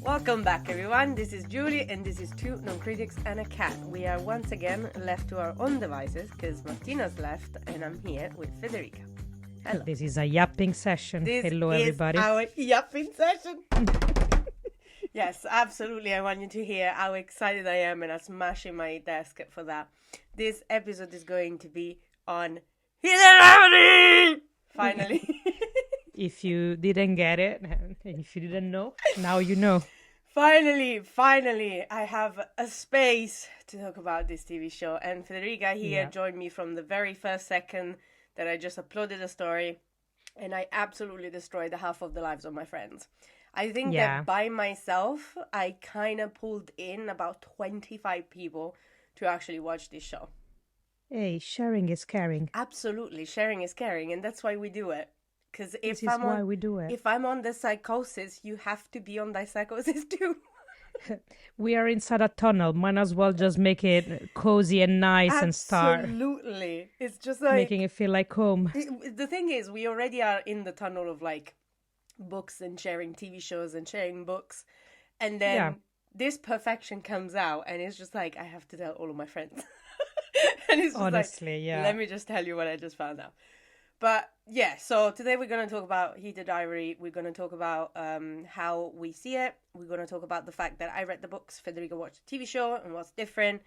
Welcome back, everyone. This is Julie, and this is Two Non-Critics and a Cat. We are once again left to our own devices because Martina's left, and I'm here with Federica. Hello. This is a yapping session. Hello, everybody. This is our yapping session. Yes, absolutely. I want you to hear how excited I am, and I'm smashing my desk for that. This episode is going to be on Heated Rivalry! Finally. If you didn't get it, if you didn't know, now you know. Finally, I have a space to talk about this TV show. And Federica here joined me from the very first second that I just uploaded a story. And I absolutely destroyed the half of the lives of my friends. I think that by myself, I kind of pulled in about 25 people to actually watch this show. Hey, sharing is caring. Absolutely, sharing is caring. And that's why we do it. Because if I'm on the psychosis, you have to be on the psychosis too. We are inside a tunnel. Might as well just make it cozy and nice and start. Absolutely. It's just like... making it feel like home. The thing is, we already are in the tunnel of like books and sharing TV shows and sharing books. And then this perfection comes out and it's just like, I have to tell all of my friends. And it's just honestly, let me just tell you what I just found out. But yeah, so today we're going to talk about Heated Rivalry. We're going to talk about how we see it. We're going to talk about the fact that I read the books, Federica watched the TV show, and what's different.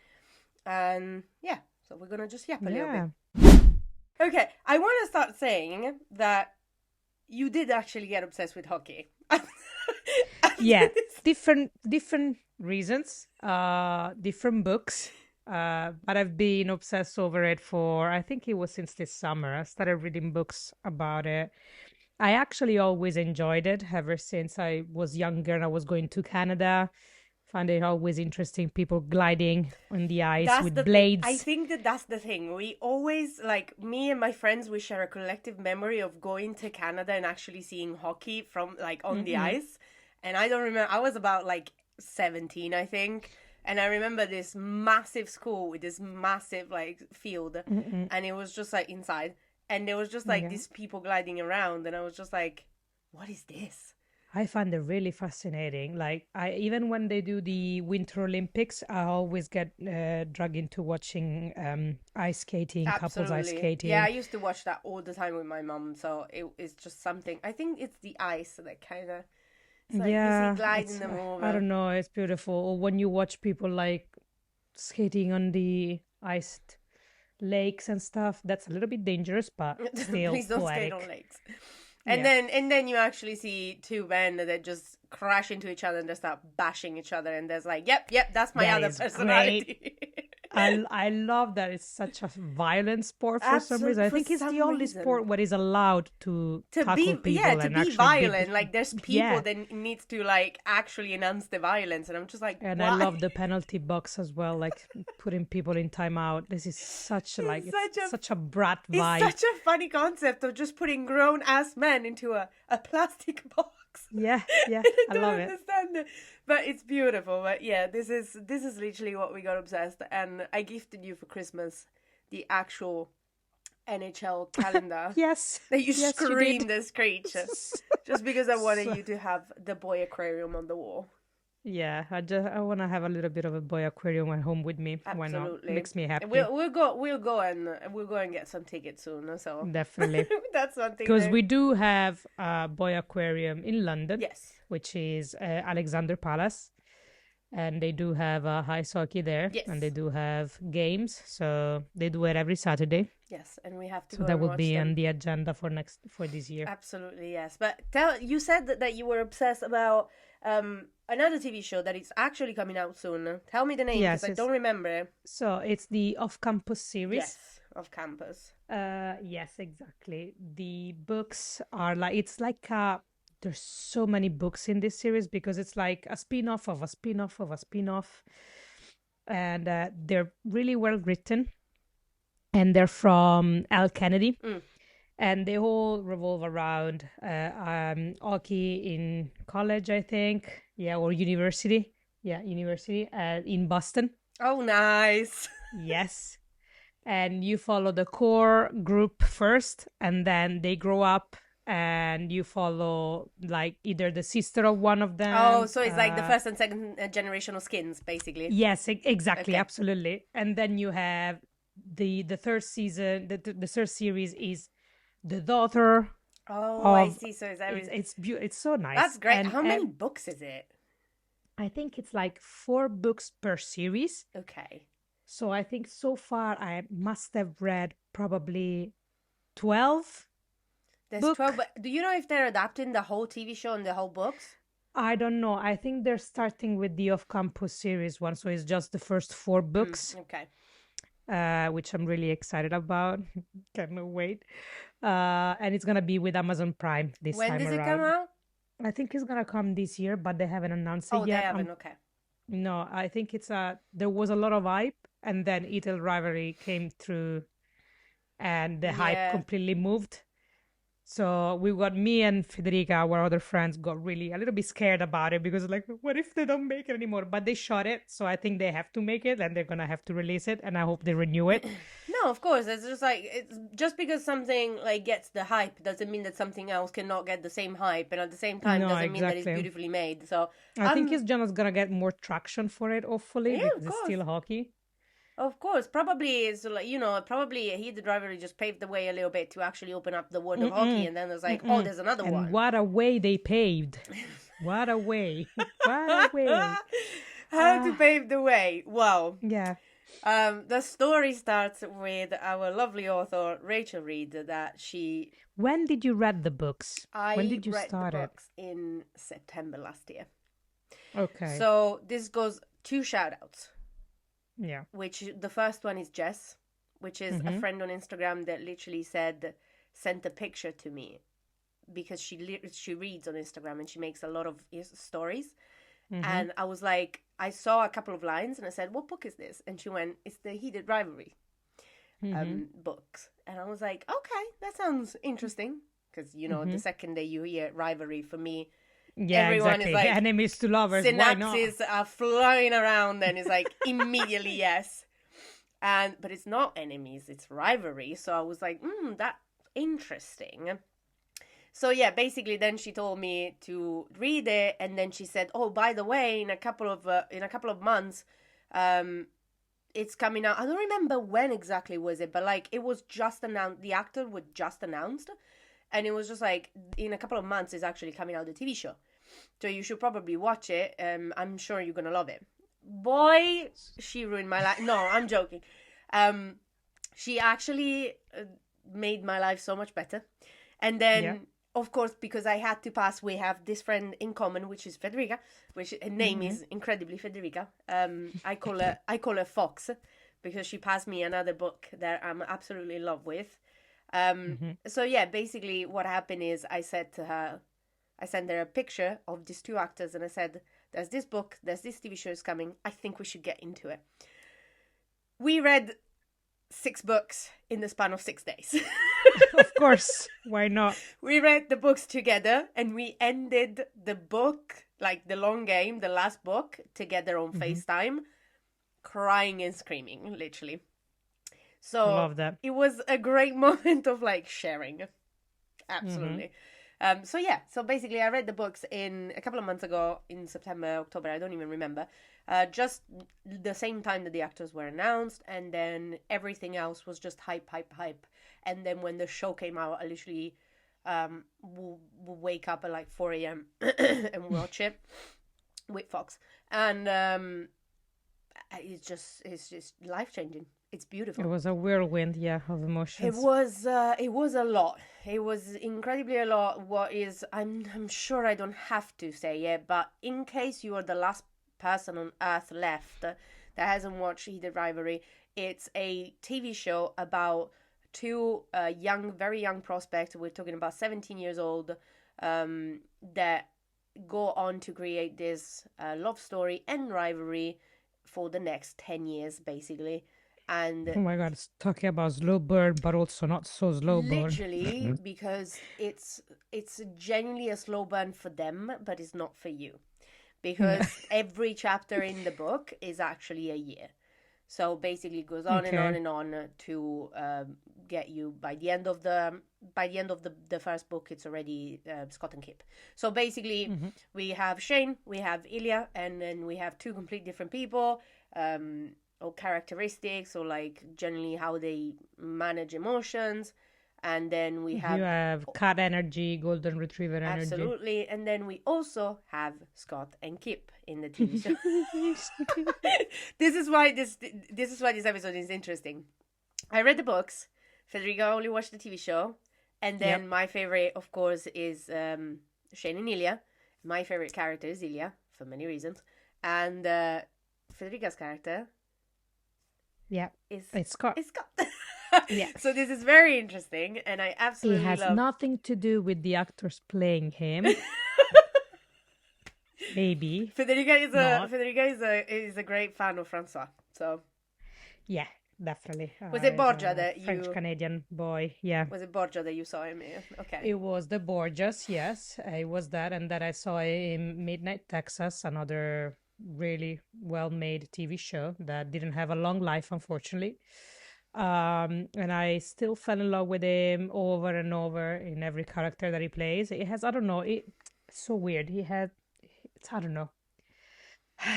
And yeah, so we're going to just yap a little bit. Okay, I want to start saying that you did actually get obsessed with hockey. Yeah, different reasons, different books. But I've been obsessed over it for, I think it was since this summer. I started reading books about it. I actually always enjoyed it ever since I was younger and I was going to Canada. Found it always interesting, people gliding on the ice with blades. I think that's the thing. We always, like, me and my friends, we share a collective memory of going to Canada and actually seeing hockey from, like, on the ice. And I don't remember, I was about, like, 17, I think. And I remember this massive school with this massive, like, field. And it was just, like, inside. And there was just, like, these people gliding around. And I was just like, what is this? I find it really fascinating. Like, even when they do the Winter Olympics, I always get dragged into watching ice skating, couples ice skating. Yeah, I used to watch that all the time with my mom. So it's just something. I think it's the ice that kind of... It's like you see gliding them over. I don't know, it's beautiful. Or when you watch people like skating on the iced lakes and stuff, that's a little bit dangerous, but still Please don't poetic. skate on lakes. And then you actually see two men that just crash into each other and they start bashing each other, and there's like, yep, that's my other personality. I love that it's such a violent sport for some reason. I think it's the only sport where is allowed to tackle people. Yeah, to be violent. Like, there's people that needs to, like, actually announce the violence. And I'm just like, and why? I love the penalty box as well, like putting people in timeout. This is such a brat vibe. It's such a funny concept of just putting grown-ass men into a plastic box. Yeah, I love it. It. But it's beautiful. But yeah, this is literally what we got obsessed. And I gifted you for Christmas the actual NHL calendar. Yes. That you screamed you and screeched. Just because I wanted you to have the boy aquarium on the wall. Yeah, I want to have a little bit of a boy aquarium at home with me. Absolutely. Why not? Makes me happy. We'll go and get some tickets soon. So definitely, that's one thing. Because we do have a boy aquarium in London, yes, which is Alexander Palace, and they do have ice hockey there, and they do have games. So they do it every Saturday. Yes, and we have to. So that will be on the agenda for this year. Absolutely, yes. But you said that you were obsessed about another TV show that is actually coming out soon. Tell me the name, because I don't remember. So it's the Off-Campus series. Yes, Off-Campus. Yes, exactly. The books are there's so many books in this series because it's like a spin-off of a spin-off of a spin-off. And they're really well written. And they're from Al Kennedy. And they all revolve around hockey in college, I think. Yeah, or university. Yeah, university in Boston. Oh, nice. Yes. And you follow the core group first, and then they grow up and you follow like either the sister of one of Oh, them. so it's like the first and second generation of skins, basically. Yes, exactly, Okay. absolutely. And then you have the third season. The third series is the daughter Oh, I of. see. So it's It's so that's nice, great. How many books is it? I think it's like 4 books per series. Okay. So I think so far I must have read probably 12 There's 12, book. but do you know if they're adapting the whole TV show and the whole books? I don't know. I think they're starting with the Off Campus series one, so it's just the first 4 books, Okay. which I'm really excited about. Cannot wait. And it's gonna be with Amazon Prime this When time does it come around. out? I think it's gonna come this year, but they haven't announced it Oh, they yet. haven't. Okay. No, I think there was a lot of hype, and then Heated Rivalry came through, and the hype Yeah. completely moved. So we got me and Federica, our other friends, got really a little bit scared about it because like, what if they don't make it anymore? But they shot it, so I think they have to make it, and they're gonna have to release it, and I hope they renew it. No, of course. It's just like it's just because something like gets the hype doesn't mean that something else cannot get the same hype, and at the same time No, doesn't mean that it's exactly. beautifully made. So I think it's just gonna get more traction for it, hopefully, yeah, because of it's course. still hockey. Of course, probably it's like probably Heated Rivalry just paved the way a little bit to actually open up the world of hockey, and then there's like, oh, there's another And one. what a way they paved! What a way! What a way! How to pave the way? Wow. Yeah. The story starts with our lovely author Rachel Reed. That she. When did you read the books? I When did you read start the it? books in September last year. Okay. So this goes 2 shout outs. Yeah. Which the first one is Jess, which is a friend on Instagram that literally sent a picture to me because she reads on Instagram and she makes a lot of stories. And I was like, I saw a couple of lines and I said, what book is this? And she went, it's the Heated Rivalry books. And I was like, okay, that sounds interesting. Because, the second day you hear rivalry, for me, Yeah, everyone exactly. is like, enemies to lovers. Why not? synapses are flying around and it's like immediately yes. But it's not enemies, it's rivalry. So I was like, that's interesting. So yeah, basically then she told me to read it, and then she said, oh, by the way, in a couple of months, it's coming out. I don't remember when exactly was it, but like it was just announced, the actor was just announced, and it was just like in a couple of months it's actually coming out the TV show. So you should probably watch it. I'm sure you're gonna love it. Boy, she ruined my life. No, I'm joking. She actually made my life so much better. And then, of course, because I had to pass, we have this friend in common, which is Federica, which her name is incredibly Federica. I call her Fox because she passed me another book that I'm absolutely in love with. So yeah, basically what happened is I sent her a picture of these 2 actors and I said, there's this book, there's this TV show is coming, I think we should get into it. We read 6 books in the span of 6 days. Of course, why not? We read the books together and we ended the book, like the long game, the last book, together on FaceTime, crying and screaming, literally. So Love that. It was a great moment of like sharing. Absolutely. So yeah, so basically I read the books in a couple of months ago in September, October, I don't even remember. Just the same time that the actors were announced, and then everything else was just hype. And then when the show came out, I literally will wake up at like 4 a.m. and watch it with Fox. And it's just life-changing. It's beautiful. It was a whirlwind, of emotions. It was a lot. It was incredibly a lot. I'm sure I don't have to say it, but in case you are the last person on earth left that hasn't watched Heated Rivalry, it's a TV show about 2 very young prospects. We're talking about 17 years old, that go on to create this love story and rivalry for the next 10 years, basically. And oh my god, it's talking about slow burn, but also not so slow burn. Literally, because it's genuinely a slow burn for them, but it's not for you. Because every chapter in the book is actually a year. So basically it goes on and on and on to get you, by the end of the by the end of the first book, it's already Scott and Kip. So basically, Mm-hmm. we have Shane, we have Ilya, and then we have two complete different people, or characteristics, or like generally how they manage emotions. And then we You have have cat energy, golden retriever energy. absolutely, and then we also have Scott and Kip in the TV show. This is why this episode is interesting. I read the books. Federica only watched the TV show, and then Yep. my favorite, of course, is Shane and Ilya. My favorite character is Ilya for many reasons, and Federica's character Yeah, is it's Scott. Scott. Yes. So this is very interesting, and I It absolutely has love. nothing to do with the actors playing him. Maybe. Not. Federica is a great fan of Francois. So Yeah, definitely. was it He's Borgia a that French you Canadian boy? Yeah. was it Borgia that you saw him in? Okay. It was the Borgias, yes. It was that, and that I saw in Midnight Texas, another really well-made TV show that didn't have a long life, unfortunately. And I still fell in love with him over and over in every character that he plays. It has, I don't know, it's so weird. It's, I don't know.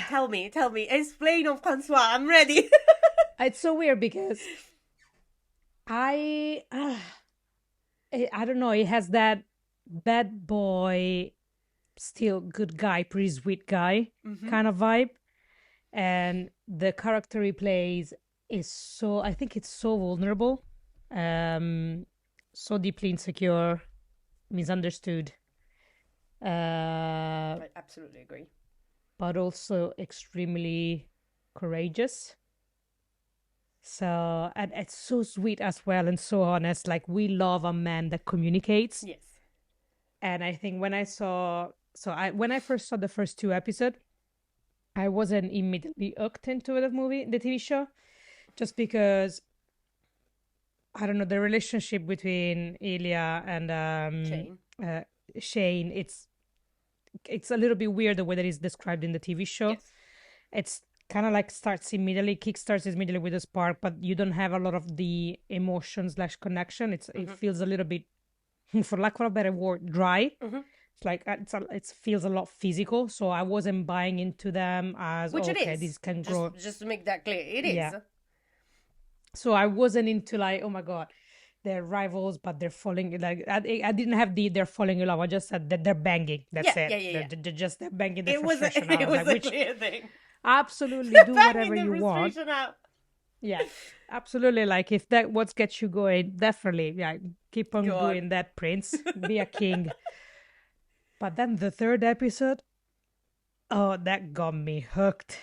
Tell me, explain on Francois. I'm ready. It's so weird because I don't know. It has that bad boy, still good guy, pretty sweet guy kind of vibe, and the character he plays is so. I think it's so vulnerable, so deeply insecure, misunderstood, I absolutely agree. but also extremely courageous. So, and it's so sweet as well and so honest. Like, we love a man that communicates. Yes. And I think when when I first saw the first two episodes, I wasn't immediately hooked into the TV show, just because I don't know, the relationship between Ilya and Shane. Shane. It's a little bit weird the way that it's described in the TV show. Yes. It's kind of like kickstarts immediately with a spark, but you don't have a lot of the emotion / connection. It feels a little bit, for lack of a better word, dry. It's like it feels a lot physical, so I wasn't buying into them as Which it okay, is. this can grow. Just to make that clear, it is. Yeah. So I wasn't into like, oh my god, they're rivals, but they're falling. Like I didn't have they're falling in love. I just said that they're banging. That's Yeah, it. yeah. They're banging the It was a, frustration out. it was Like, a clear thing. absolutely do Banging whatever the you want. frustration out. Yeah, absolutely. Like, if that what gets you going, definitely, yeah, keep on Go on. doing that, Prince. Be a king. But then the third episode, oh, that got me hooked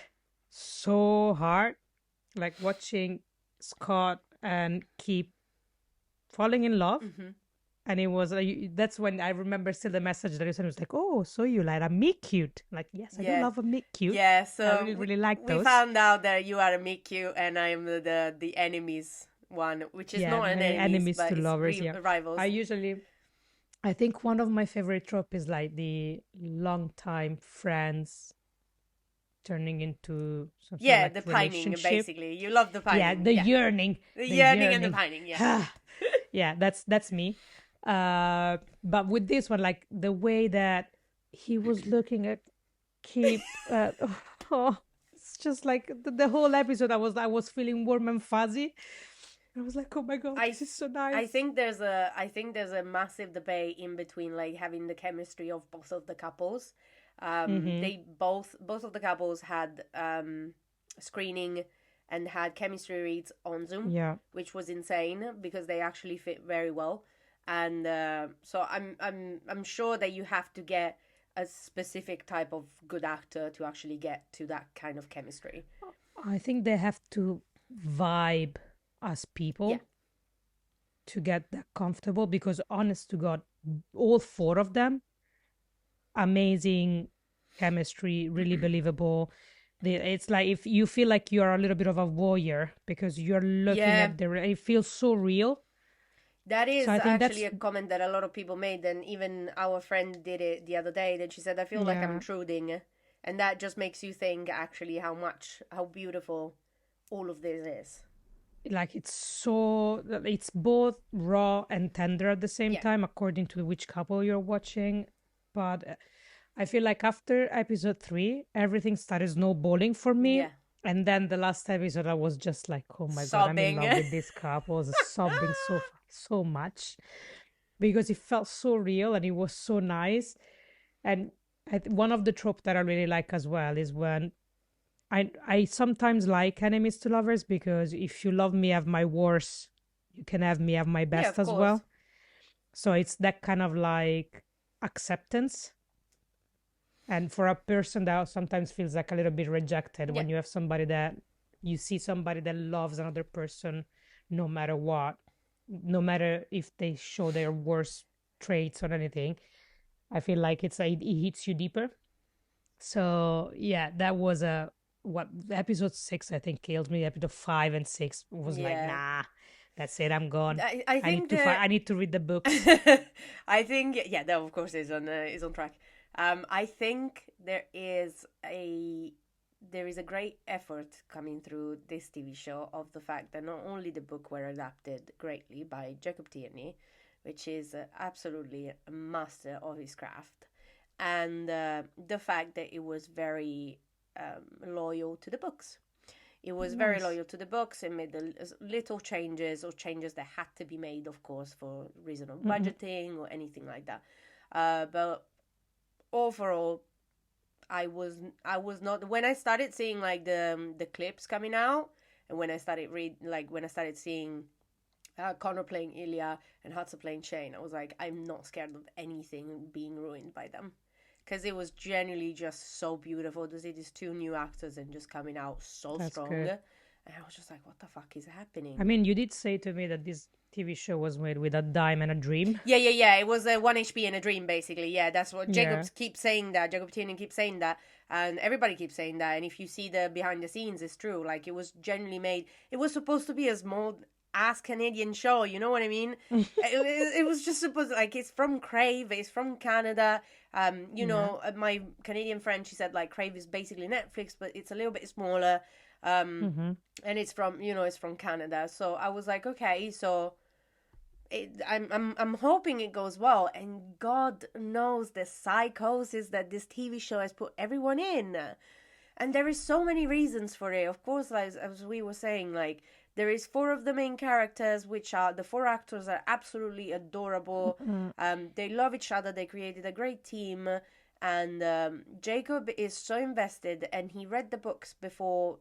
so hard. Like, watching Scott and Keep falling in love. And it was that's when I remember still the message that you sent. It was like, oh, so you like a meet cute? Like, yes, I do love a meet cute. Yeah, so I really like those. We found out that you are a meet cute and I am the enemies one, which is not an enemies, but to it's lovers. rivals. I think one of my favorite trope is like the long-time friends turning into some sort of like the pining, relationship. basically. You love the pining. Yeah, the yearning. The yearning and the pining, yeah. Yeah, that's me. But with this one, like the way that he was looking at Keep, it's just like the whole episode. I was feeling warm and fuzzy. I was like, oh my god, this is so nice. I think there's a massive debate in between like having the chemistry of both of the couples. They both of the couples had screening and had chemistry reads on Zoom, which was insane because they actually fit very well. And so I'm sure that you have to get a specific type of good actor to actually get to that kind of chemistry. I think they have to vibe as people to get that comfortable, because honest to God, all four of them, amazing chemistry, really believable. It's like if you feel like you're a little bit of a voyeur because you're looking at it feels so real. That is actually a comment that a lot of people made, and even our friend did it the other day. Then she said, I feel like I'm intruding. And that just makes you think actually how beautiful all of this is. like it's both raw and tender at the same Yeah, time, according to which couple you're watching. But I feel like after episode 3, everything started snowballing for me. yeah, And then the last episode, I was just like, oh my God, I'm in sobbing. love with this couple. I was sobbing so much because it felt so real and it was so nice. And one of the tropes that I really like as well is when I sometimes like enemies to lovers, because if you love me, have my worst, you can have me have my Yeah, best of as course. well. So it's that kind of like acceptance. And for a person that sometimes feels like a little bit rejected, Yeah, when you have somebody that you see somebody that loves another person no matter what, no matter if they show their worst traits or anything, I feel like it hits you deeper. So yeah, that was a what episode 6 I think killed me. Episode 5 and 6 was like, yeah. nah, that's it, I'm gone. I think the I need to read the books. I think yeah, that of course is on track. I think there is a great effort coming through this TV show of the fact that not only the book were adapted greatly by Jacob Tierney, which is absolutely a master of his craft, and the fact that it was very loyal to the books. It was very Nice. loyal to the books and made the little changes or changes that had to be made, of course, for reason of Mm-mm. budgeting or anything like that. But overall, I was not when I started seeing like the clips coming out, and when I started seeing Connor playing Ilya and Hudson playing Shane, I was like, I'm not scared of anything being ruined by them. Because it was genuinely just so beautiful to see these two new actors and just coming out so That's strong. good. And I was just like, what the fuck is I happening? mean, you did say to me that this TV show was made with a dime and a dream. Yeah. It was a 1 HP in a dream, basically. Yeah, that's what Jacob Yeah. keeps saying that. Jacob Tiernan keeps saying that. And everybody keeps saying that. And if you see the behind the scenes, it's true. Like, it was genuinely made. It was supposed to be a small ass Canadian show, you know what I mean? It was just supposed like it's from Crave, it's from Canada. Yeah. My Canadian friend, she said like Crave is basically Netflix, but it's a little bit smaller. Um, Mm-hmm. and it's from Canada. So I was like, okay, so I'm hoping it goes well. And God knows the psychosis that this TV show has put everyone in. And there is so many reasons for it. Of course, as we were saying, like there is four of the main characters, which are the four actors are absolutely adorable. Mm-mm. They love each other. They created a great team, and Jacob is so invested. And he read the books before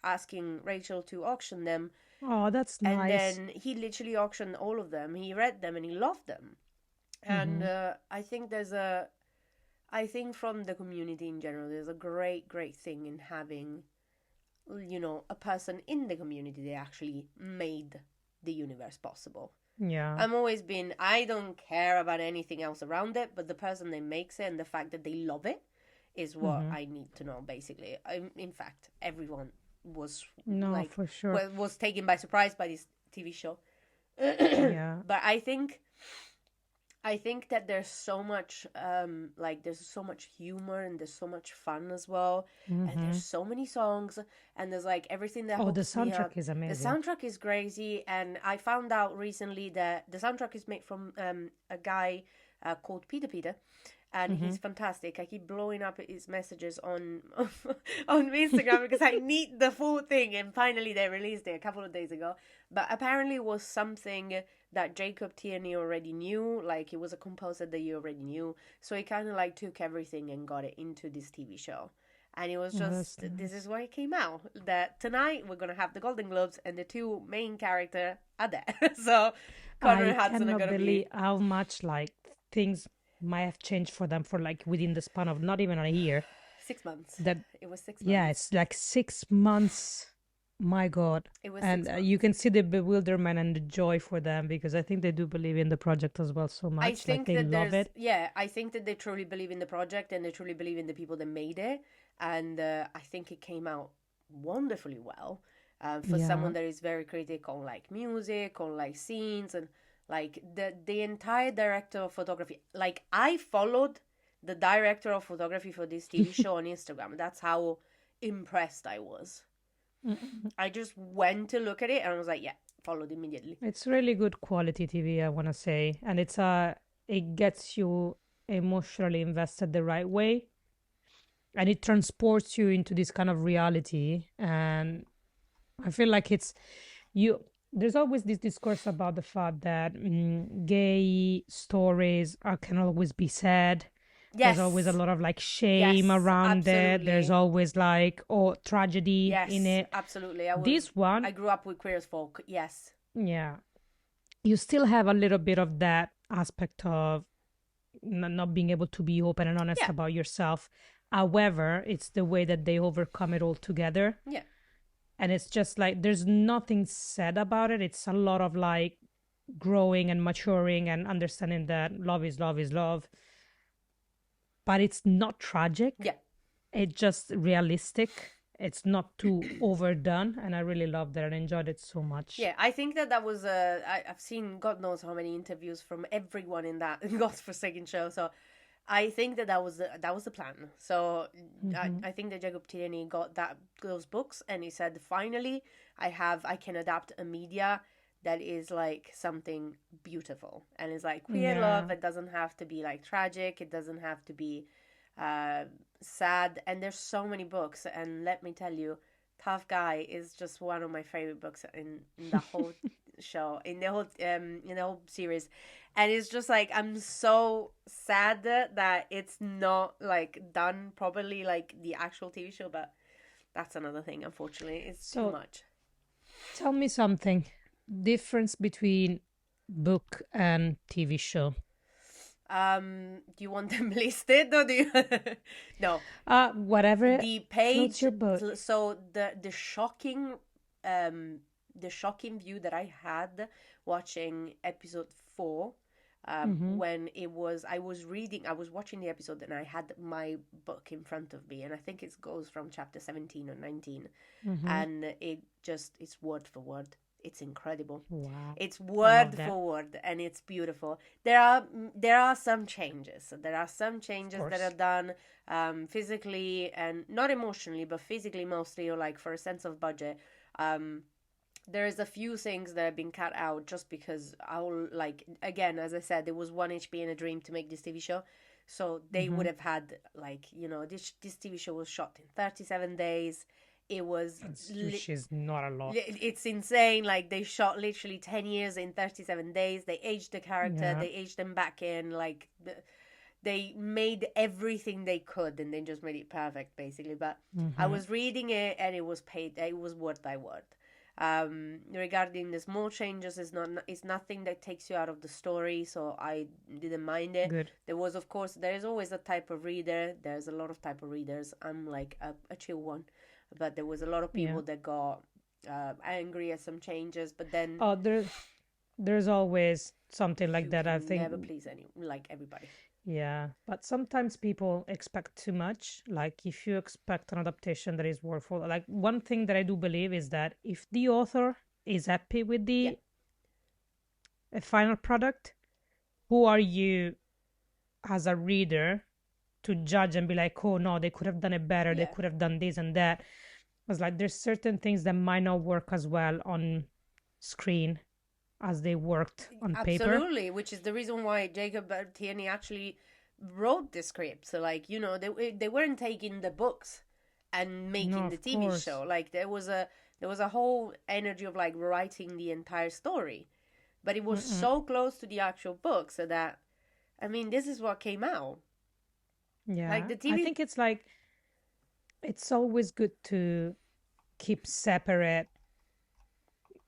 asking Rachel to auction them, Oh, that's and nice. then he literally auctioned all of them. He read them and he loved them. And Mm-hmm. I think from the community in general, there's a great thing in having, a person in the community that actually made the universe possible. Yeah. I don't care about anything else around it, but the person that makes it and the fact that they love it is what Mm-hmm. I need to know, basically. In fact, everyone was No, like, for sure. was taken by surprise by this TV show. Yeah. But I think that there's so much there's so much humor and there's so much fun as well, and Mm-hmm. there's so many songs, and there's like everything that Oh, the hooks me soundtrack up. is The amazing. soundtrack is crazy, and I found out recently that the soundtrack is made from a guy called Peter, and Mm-hmm. he's fantastic. I keep blowing up his messages on on Instagram because I need the full thing, and finally they released it a couple of days ago. But apparently, it was something that Jacob Tierney already knew. Like it was a composer that you already knew, so he kind of like took everything and got it into this TV show. And it was Oh, that's just this nice. is why it came out that tonight we're gonna have the Golden Globes and the two main character are there. So Connor I and Hudson are cannot gonna believe be how much like things might have changed for them for like within the span of not even a year. 6 months. That It was six Yeah, months. it's like 6 months. My God. It was And six you can months. see the bewilderment and the joy for them, because I think they do believe in the project as well so I much. Like think they that love it. I think that they truly believe in the project and they truly believe in the people that made it. And I think it came out wonderfully well for Yeah. someone that is very critical on like music, on like scenes, and like the entire director of photography. Like I followed the director of photography for this TV show on Instagram. That's how impressed I was. Mm-mm. I just went to look at it and I was like, yeah, followed immediately. It's really good quality TV, I want to say, and it gets you emotionally invested the right way, and it transports you into this kind of reality. And I feel like it's you. There's always this discourse about the fact that gay stories can always be sad. There's always a Yes, lot of like shame yes, around it. There's absolutely. always like tragedy in Yes, it. absolutely. This one, I grew up with queer as folk. Yes. yeah, you still have a little bit of that aspect of not being able to be open and honest Yeah, about yourself. However, it's the way that they overcome it all together. yeah, And it's just like there's nothing said about it. It's a lot of like growing and maturing and understanding that love is love is love. But it's not tragic. yeah. It's just realistic. It's not too overdone. And I really loved it and enjoyed it so much. Yeah, I think that was I've seen God knows how many interviews from everyone in that godforsaken show. So I think that was the plan. So Mm-hmm. I think that Jacob Tierney got those books and he said finally I can adapt a media that is like something beautiful and it's like queer Yeah. love. It doesn't have to be like tragic. It doesn't have to be uh, sad. And there's so many books. And let me tell you, Tough Guy is just one of my favorite books in the whole show, in the whole series. And it's just like I'm so sad that it's not like done properly like the actual TV show, but that's another thing. Unfortunately, it's too So much. tell me something. Difference between book and TV show. Do you want them listed or do you? No, Whatever the floats page. your boat. So um the shocking view that I had watching episode 4, Mm-hmm. when I was watching the episode and I had my book in front of me, and I think it goes from chapter 17 or 19, Mm-hmm. and it's word for word. It's incredible. Wow. It's I love word that. for word and it's beautiful. There are some changes. There are some Of changes that are course. done physically and not emotionally, but physically mostly, or like for a sense of budget. Um, there is a few things that have been cut out just because I'll like again, as I said, there was one HP and a dream to make this TV show. So they Mm-hmm. would have had like, this TV show was shot in 37 days. It was Which is not a lot. it's insane. Like they shot literally 10 years in 37 days. They aged the character, Yeah. they aged them back in. Like they made everything they could and they just made it perfect basically. But I Mm-hmm. was reading it and it was word by word. Regarding the small changes, it's nothing that takes you out of the story, so I didn't mind it. Good. There is always a type of reader. There's a lot of type of readers. I'm like a chill one, but there was a lot of Yeah. people that got angry at some changes. But then Oh, there's always something like you that. I can think. never please everybody. Yeah, but sometimes people expect too much. Like if you expect an adaptation that is worthwhile, like one thing that I do believe is that if the author is happy with Yeah, the final product, who are you as a reader to judge and be like, oh no, they could have done it better, they yeah. could have done this and that. It's like there's certain things that might not work as well on screen as they worked on paper. Absolutely, which is the reason why Jacob Tierney actually wrote the script. So, like, they weren't taking the books and No, making the of TV course. show. Like, there was a whole energy of like writing the entire story, but it was Mm-mm. so close to the actual book, so that I mean, this is what came out. Like Yeah, the I TV, think it's like it's always good to keep separate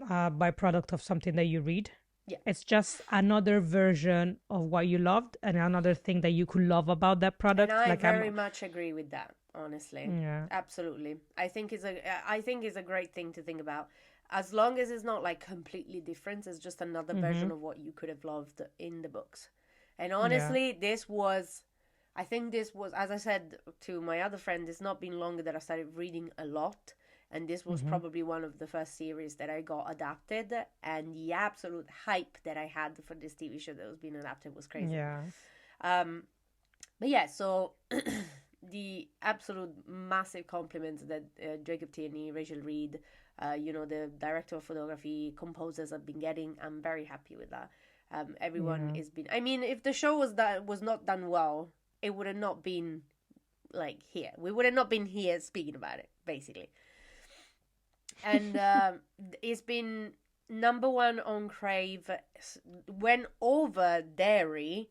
byproduct of something that you read. yeah. It's just another version of what you loved and another thing that you could love about that And product. I Like I'm, very much agree with that, honestly. yeah, Absolutely. I think it's a great thing to think about. As long as it's not like completely different, it's just another mm-hmm, version of what you could have loved in the books. And yeah, honestly, I think this was, as I said to my other friend, it's not been long that I started reading a lot. And this was mm-hmm, probably one of the first series that I got adapted. And the absolute hype that I had for this TV show that was being adapted was crazy. yeah, Um, but yeah, so the absolute massive compliments that Jacob Tierney, Rachel Reed, the director of photography, composers have been getting. I'm very happy with that. Everyone Yeah. has been. I mean, if the show was not done well, it would have not been like here. We would have not been here speaking about it, basically. And it's been number one on Crave. Went over Dairy.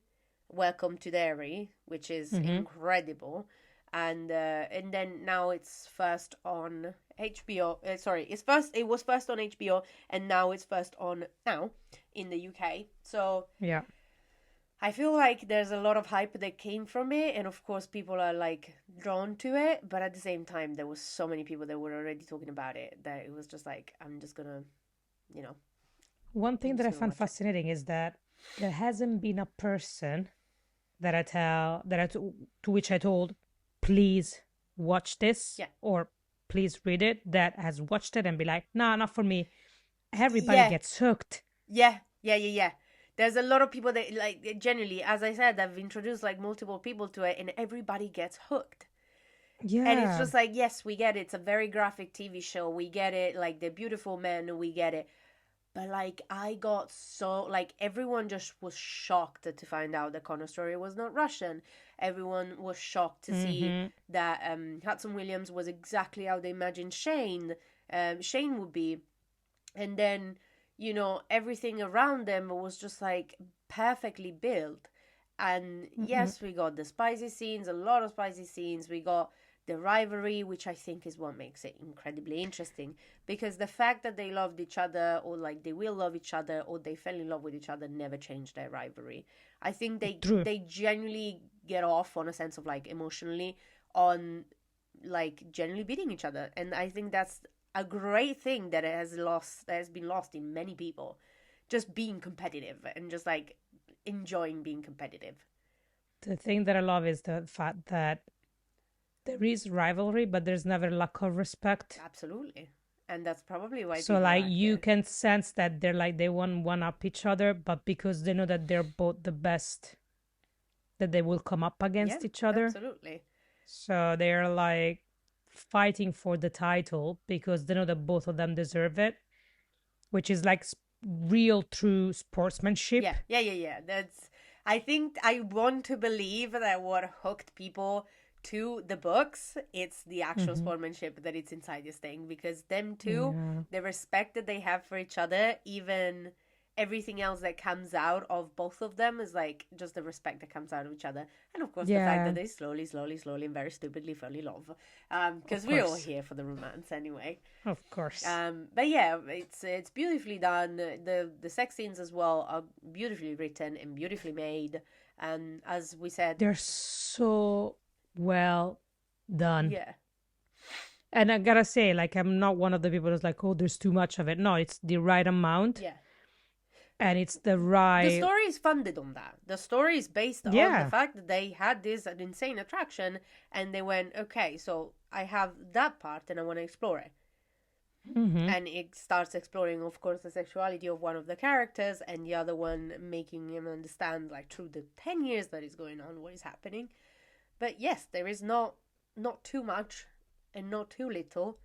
Welcome to Dairy, which is incredible. And then now it's first on HBO. It was first on HBO, and now it's first on now in the UK. So Yeah. I feel like there's a lot of hype that came from it, and of course people are like drawn to it. But at the same time, there was so many people that were already talking about it that it was just like, I'm just gonna, you know, One I'm thing that just I gonna find watch it. fascinating is that there hasn't been a person to which I told, please watch this Yeah, or please read it, that has watched it and be like, nah, not for me. Everybody yeah, gets hooked. yeah. There's a lot of people that like generally, as I said, I've introduced like multiple people to it, and everybody gets hooked. And it's Yeah. just like, yes, we get it. It's a very graphic TV show. We get it. Like, the beautiful men, we get it. But, like, I got so, like, everyone just was shocked to find out that Connor Story was not Russian. Everyone was shocked to see Mm-hmm. that Hudson Williams was exactly how they imagined Shane would be. And then, everything around them was just, like, perfectly built. And Mm-hmm. yes, we got the spicy scenes, a lot of spicy scenes. We got the rivalry, which I think is what makes it incredibly interesting. Because the fact that they loved each other, or like they will love each other, or they fell in love with each other, never changed their rivalry. I think they True. they genuinely get off on a sense of like emotionally on like generally beating each other, and I think that's a great thing that has been lost in many people. Just being competitive and just like enjoying being competitive. The thing that I love is the fact that there is rivalry, but there's never lack of respect. Absolutely. And that's probably why So people like like you it. can sense that they're like they want one up each other, but because they know that they're both the best, that they will come up Yeah, against each other. absolutely. So they're like fighting for the title because they know that both of them deserve it, which is like real true sportsmanship. Yeah. That's. I think I want to believe that what hooked people to the books, it's the actual Hmm. sportsmanship that it's inside this thing, because them two, Yeah. the respect that they have for each other, even everything else that comes out of both of them is like just the respect that comes out of each other, and of course the fact that Yeah, they slowly and very stupidly fall in love, because of we're all course. here for the romance anyway. Of course. But yeah, it's beautifully done. The sex scenes as well are beautifully written and beautifully made. And as we said, They're so well done. yeah, And I gotta say, like, I'm not one of the people who's like, oh, there's too much of it. No, it's the right amount yeah. and it's the The right. story is funded on that. The story is based on the Yeah. fact that they had this an insane attraction, and they went, okay, so I have that part and I want to explore it. Hmm. And it starts exploring, of course, the sexuality of one of the characters, and the other one making him understand, like, through the 10 years that is going on, what is happening. But yes, there is not too much and not too little,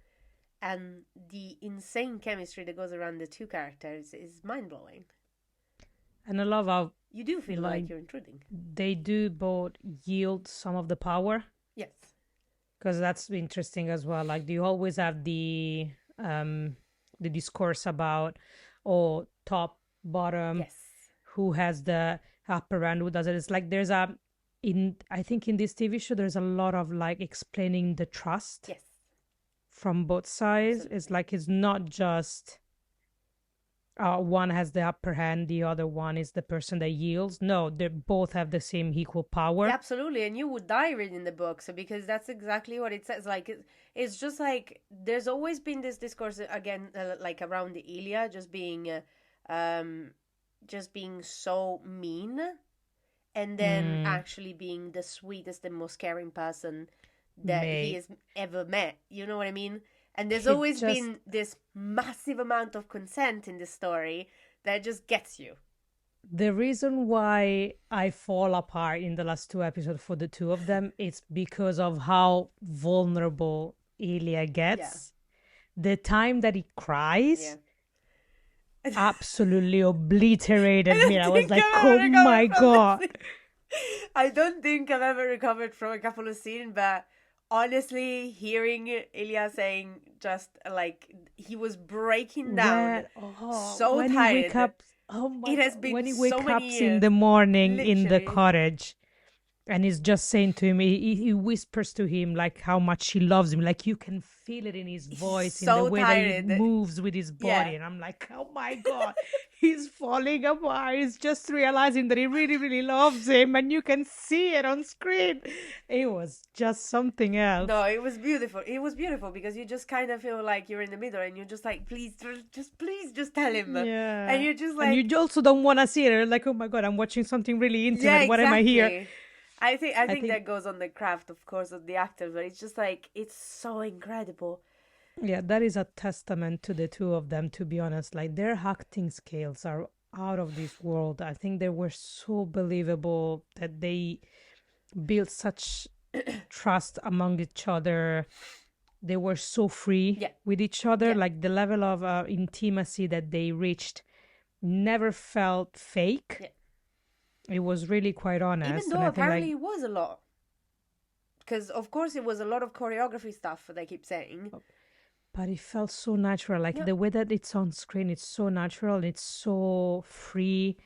and the insane chemistry that goes around the two characters is mind blowing. And I love how, You do feel like, like you're intruding. they do both yield some of the power Yes. because that's interesting as well. Like, do you always have the discourse about, oh, top, bottom, Yes. who has the upper hand, who doesn't? It's like there's a in I think in this TV show there's a lot of like explaining the trust Yes. from both sides. It's Absolutely. like it's not just one has the upper hand, the other one is the person that yields. No, they both have the same equal Yeah, power. absolutely, and you would die reading the book, so because that's exactly what it says. Like, it's just like there's always been this discourse again, like around the Ilia um, just being so mean, and then Mm, actually being the sweetest and most caring person that he mate, has ever met. You know what I mean? And there's it always just been this massive amount of consent in this story that just gets you. The reason why I fall apart in the last two episodes for the two of them is because of how vulnerable Ilya Yeah. gets. The time that he cries Yeah. absolutely obliterated I me. don't I was think like, I've oh ever my recovered from that God. scene. I don't think I've ever recovered from a couple of scenes, but honestly, hearing Ilya saying just like he was breaking down, so When he wake tired. up, oh my It has God, been when he so wake many up in years, the morning in the literally. cottage, and he's just saying to him, he whispers to him like how much he loves him, like you can feel it in his He's voice, in the so way that he tired. moves with his Yeah. body, and I'm like, oh my God, he's falling apart. He's just realizing that he really, really loves him, and you can see it on screen. It was just something No, else. it was beautiful. It was beautiful because you just kind of feel like you're in the middle and you're just like, please, just tell him. And Yeah. you're just And you like, also don't want to see it. Like, oh my God, I'm watching something really yeah, intimate. What am I here? exactly. I I think think, that goes on the craft, of course, of the actors, but it's just like it's so incredible. yeah, that is a testament to the two of them, to be honest. Like, their acting skills are out of this world. I think they were so believable that they built such trust among each other. They were so free Yeah, with each other. yeah. Like, the level of intimacy that they reached never felt fake. Yeah. It was really quite Even honest. And though I think, like, apparently it was a lot, because of course it was a lot of choreography stuff. They keep saying. but it felt so natural. Like, Yep. the way that it's on screen, it's so natural. It's so free.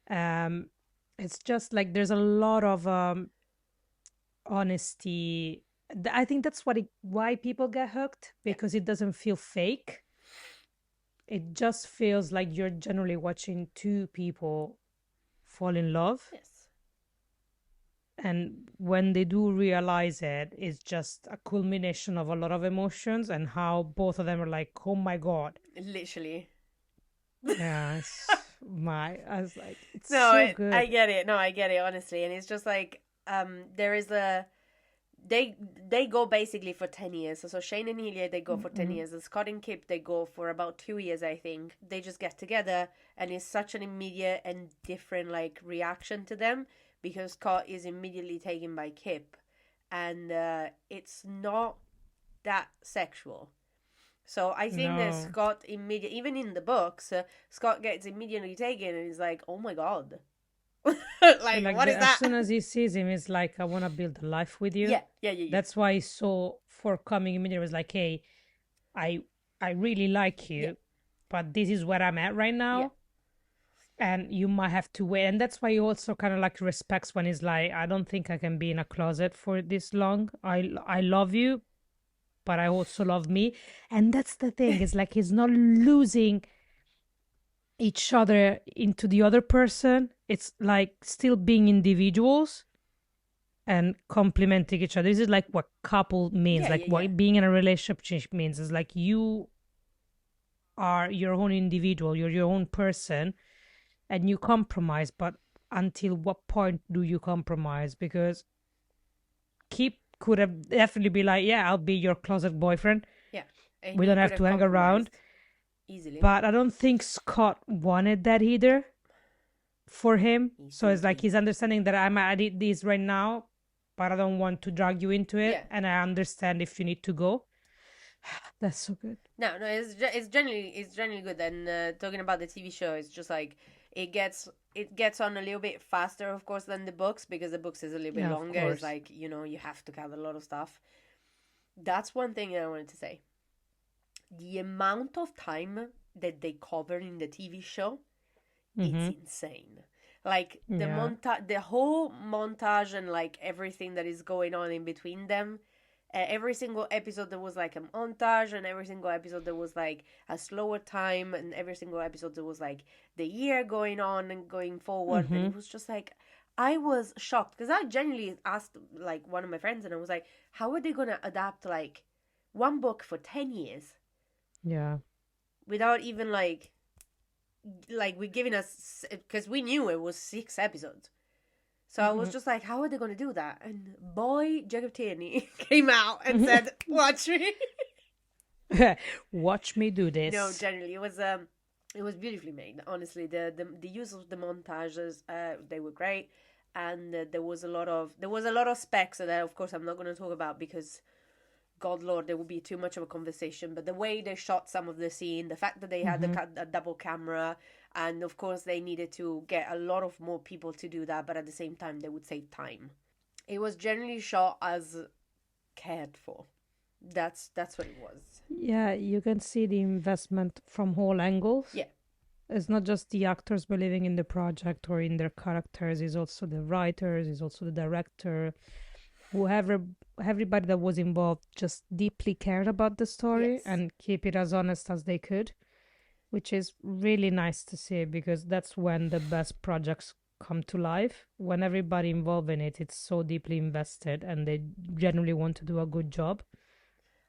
Um, it's just like there's a lot of honesty. I think that's why people get hooked, Yeah. because it doesn't feel fake. It just feels like you're generally watching two people fall in love. Yes. And when they do realize it, it's just a culmination of a lot of emotions, and how both of them are like, oh my God. Literally. Yes, I was like, it's No, so I good. get it. No, I get it honestly, and it's just like there is a they go basically for 10 years. So Shane and Ilya, they go for 10 Mm-mm. years. And Scott and Kip, they go for about 2 years, I think. They just get together, and it's such an immediate and different like reaction to them because Scott is immediately taken by Kip, and it's not that sexual. So I think that No. Scott immediately, even in the books, Scott gets immediately taken, and he's like, "Oh my God, like Like, what is as that?" soon as he sees him, it's like, I want to build a life with you. Yeah, yeah, yeah, yeah, That's why he's so forthcoming immediately. It was like, hey, I I really like yeah, you, but this is where I'm at right yeah, now, and you might have to wait. And that's why he also kind of like respects when he's like, I don't think I can be in a closet for this long. I love you, but I also love me. And that's the thing. It's like he's not losing each other into the other person. It's like still being individuals and complementing each other. This is like what couple means, yeah, like yeah, yeah. what being in a relationship means. Is like you are your own individual, you're your own person, and you compromise. But until what point do you compromise? Because Keep could have definitely be like, yeah, I'll be your closet boyfriend. Yeah, and We he don't could have have to hang around. compromised easily. But I don't think Scott wanted that either for him. He's So it's like sneaky. he's understanding that I'm at this right now, but I don't want to drag you into it. Yeah. And I understand if you need to go. That's so good. No, no, it's generally good. And talking about the TV show, it's just like it gets on a little bit faster, of course, than the books because the books is a little bit Yeah, of longer. It's course. like you have to cover a lot of stuff. That's one thing I wanted to say. The amount of time that they cover in the TV show, it's Mm-hmm. insane. Like Yeah. the whole montage and like everything that is going on in between them. Every single episode there was like a montage, and every single episode there was like a slower time, and every single episode there was like the year going on and going forward, and Mm-hmm. it was just like I was shocked because I genuinely asked like one of my friends, and I was like, how are they gonna adapt like one book for 10 years Yeah. without even like we giving us because we knew it was 6 episodes. So I was just like, how are they going to do that? And boy, Jacob Tierney came out and Mm-hmm. said, watch me. Watch me do No, this. generally, it was, It was beautifully made. Honestly, the use of the montages, they were great, and there was a lot of specs that of course I'm not going to talk about because God Lord, there would be too much of a conversation. But the way they shot some of the scene, the fact that they had Mm-hmm. a double camera, and of course they needed to get a lot of more people to do that, but at the same time they would save time. It was generally shot as cared for. That's what it was. Yeah, you can see the investment from all angles. Yeah. It's not just the actors believing in the project or in their characters, it's also the writers, it's also the director, whoever, everybody that was involved just deeply cared about the story Yes. and keep it as honest as they could, which is really nice to see because that's when the best projects come to life. When everybody involved in it, it's so deeply invested and they genuinely want to do a good job.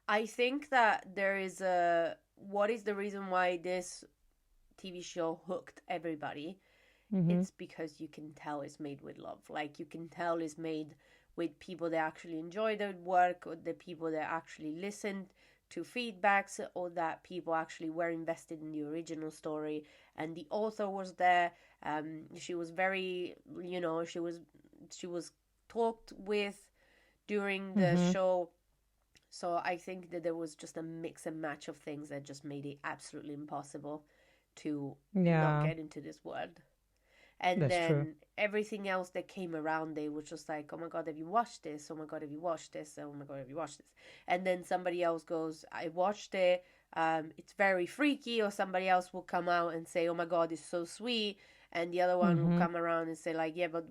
I think that there is a what is the reason why this TV show hooked everybody? Mm-hmm. It's because you can tell it's made with love. Like you can tell it's made with people that actually enjoy their work, or the people that actually listened to feedbacks, or that people actually were invested in the original story. And the author was there. She was very, she was talked with during the Mm-hmm. show. So I think that there was just a mix and match of things that just made it absolutely impossible to not Yeah, get into this world. And that's true. then everything else that came around, they was just like, oh my God, have you watched this? Oh my God, have you watched this? Oh my God, have you watched this? And then somebody else goes, I watched it. It's very freaky. Or somebody else will come out and say, oh my God, it's so sweet. And the other one will Mm-hmm. come around and say, like, yeah, but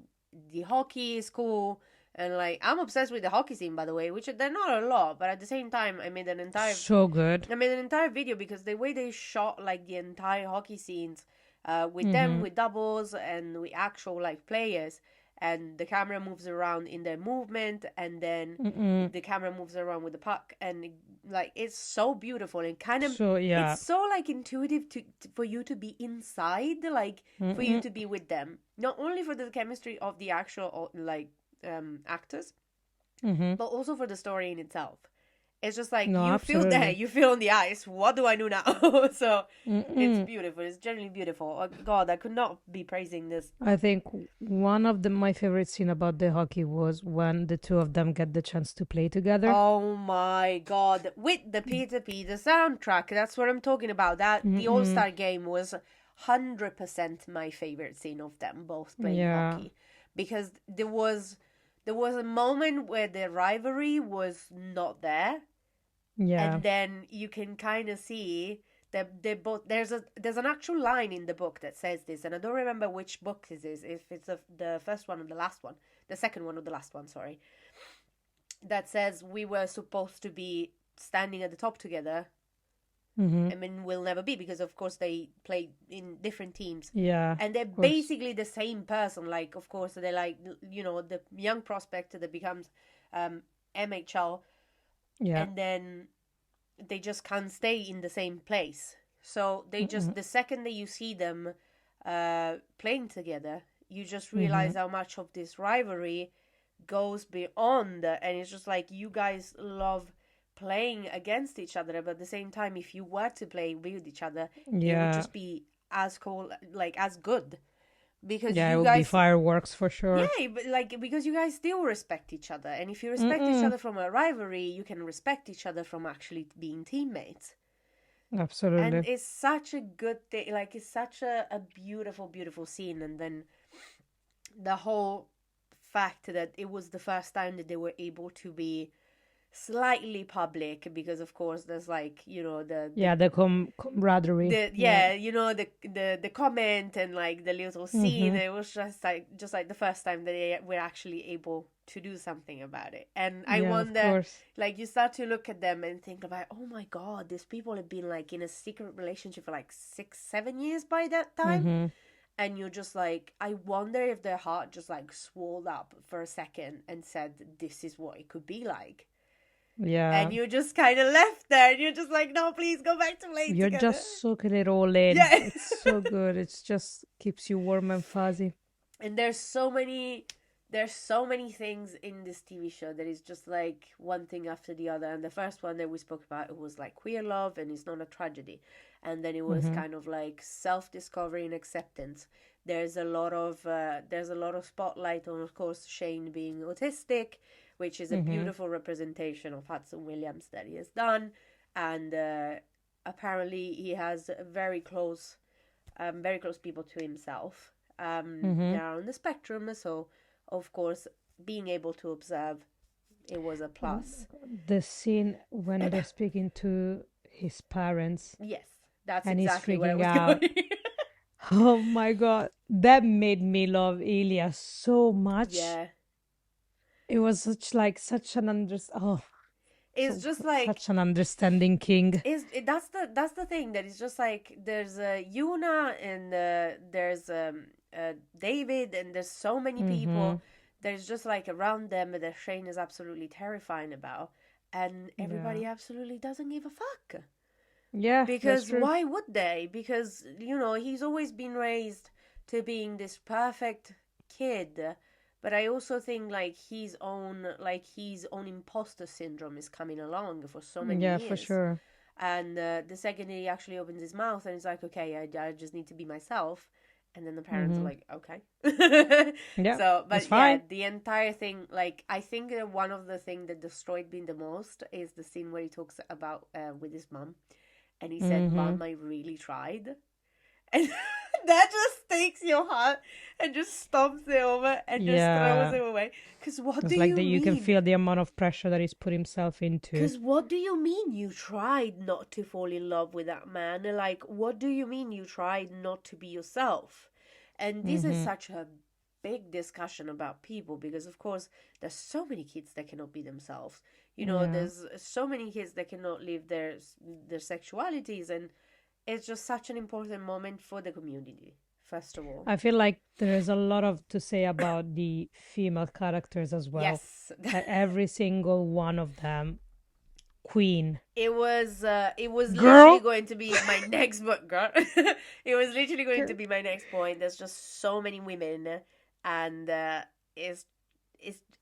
the hockey is cool. And like, I'm obsessed with the hockey scene, by the way, which they're not a lot, but at the same time, So good. I made an entire video because the way they shot like the entire hockey scenes, with them Mm-hmm. with doubles and with actual like players, and the camera moves around in their movement, and then Mm-mm. the camera moves around with the puck, and like it's so beautiful and kind of So it's yeah. so like intuitive for you to be inside, like for you Mm-mm. to be with them, not only for the chemistry of the actual like actors, Mm-hmm. but also for the story in itself. It's just like No, you feel there, absolutely. you feel on the ice. What do I do now? So it's Mm-mm. beautiful. It's generally beautiful. Oh, God, I could not be praising this. I think one of my favorite scene about the hockey was when the two of them get the chance to play together. Oh my God, with the Peter Peter soundtrack. That's what I'm talking about. That the All Mm-mm. Star game was 100% my favorite scene of them both playing Yeah, hockey, because there was a moment where the rivalry was not there, yeah. and then you can kind of see that they both there's an actual line in the book that says this, and I don't remember which book this is, if it's the first one or the last one, the second one or the last one, sorry, that says we were supposed to be standing at the top together. Mm-hmm. I mean, we'll never be, because of course they play in different teams, Yeah, and they're of course. basically the same person. Like, of course, they're like, the young prospect that becomes MHL, Yeah. and then they just can't stay in the same place. So they just, Mm-mm. the second that you see them playing together, you just Mm-hmm. realize how much of this rivalry goes beyond, and it's just like you guys love playing against each other, but at the same time, if you were to play with each other, it would Yeah. just be as cool, like as good, because Yeah, it you would be guys, fireworks for sure. yeah, but like, because you guys still respect each other, and if you respect each Mm-mm. other from a rivalry, you can respect each other from actually being teammates. And Absolutely. it's such a good thing, like it's such a beautiful, beautiful scene. And then the whole fact that it was the first time that they were able to be slightly public, because of course there's like, Yeah, the camaraderie. Yeah. the comment and like the little scene. Mm-hmm. It was just like the first time that they were actually able to do something about it. And I Yeah, of wonder, course. like, you start to look at them and think about, oh my God, these people have been like in a secret relationship for like 6-7 years by that time. Mm-hmm. And you're just like, I wonder if their heart just like swelled up for a second and said, this is what it could be like. Yeah. And you just kind of left there, and you're just like, no, please go back to playing You're together. just soaking it all in. Yeah. It's so good. It's just keeps you warm and fuzzy. And there's so many things in this TV show that is just like one thing after the other. And the first one that we spoke about, it was like queer love, and it's not a tragedy. and then it was Mm-hmm. kind of like self-discovery and acceptance. There's a lot of spotlight on, of course, Shane being autistic, which is a Mm-hmm. beautiful representation of Hudson Williams that he has done, and apparently he has very close people to himself. Mm-hmm. They're on the spectrum, so of course, being able to observe, it was a plus. The scene when they're speaking to his parents Yes, that's and he's exactly where I freaking was out. going. Oh my God. That made me love Ilya so much. Yeah, It was such an it's just like such an understanding king. that's the thing, that it's just like there's Yuna, and there's David, and there's so many Mm-hmm. people. There's just like around them that Shane is absolutely terrifying about, and Yeah. everybody absolutely doesn't give a fuck. Yeah, that's Because true. why would they? Because, he's always been raised to being this perfect kid. But I also think his own imposter syndrome is coming along for so many Yeah, for years. sure. And the second he actually opens his mouth and it's like, okay, I just need to be myself. And then the parents are Mm-hmm. like, okay. Yeah, So, that's but yeah, fine. the entire thing, like, I think that one of the things that destroyed me the most is the scene where he talks about with his mom, and he said, Mm-hmm. "Mom, I really tried." And that just takes your heart and just stomps it over and just throws Yeah. it away. Because what do It's like you that you can mean? feel the amount of pressure that he's put himself into. Because what do you mean you tried not to fall in love with that man? Like, what do you mean you tried not to be yourself? And this is Mm-hmm. such a big discussion about people, because, of course, there's so many kids that cannot be themselves. Yeah. There's so many kids that cannot live their sexualities, and it's just such an important moment for the community, first of all. I feel like there is a lot of to say about the female characters as well. Yes. Every single one of them, queen, It was literally girl, going to be my next book, girl. It was literally going to girl. be my next point. There's just so many women, and it's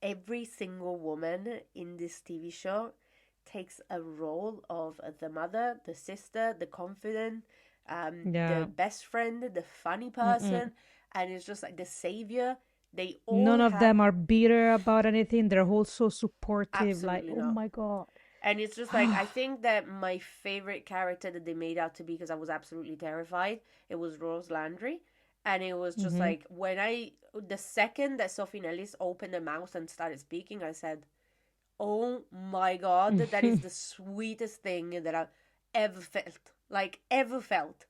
every single woman in this TV show takes a role of the mother, the sister, the confident, the Yeah. best friend, the funny Mm-mm. person, and it's just like the savior. They all None of have them are bitter about anything. They're all so supportive. Like, absolutely oh not. my God. And it's just like, I think that my favorite character that they made out to be, because I was absolutely terrified, it was Rose Landry. And it was just Mm-hmm. like, the second that Sophie Nellis opened her mouth and started speaking, I said, oh my God, that is the sweetest thing that I've ever felt. Like, ever felt.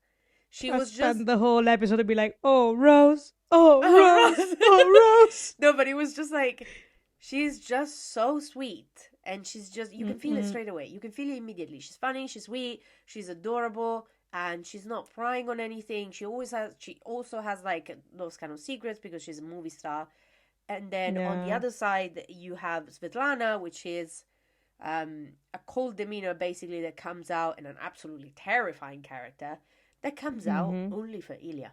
She I was just, spent the whole episode to be like, oh, Rose, oh, oh, Rose, Rose. oh, Rose. No, but it was just like, she's just so sweet, and she's just, you can feel it Mm-mm. straight away. You can feel it immediately. She's funny, she's sweet, she's adorable, and she's not prying on anything. She also has like those kind of secrets because she's a movie star. And then on the Yeah. other side, you have Svetlana, which is a cold demeanor basically that comes out, and an absolutely terrifying character that comes out Mm-hmm. only for Ilya.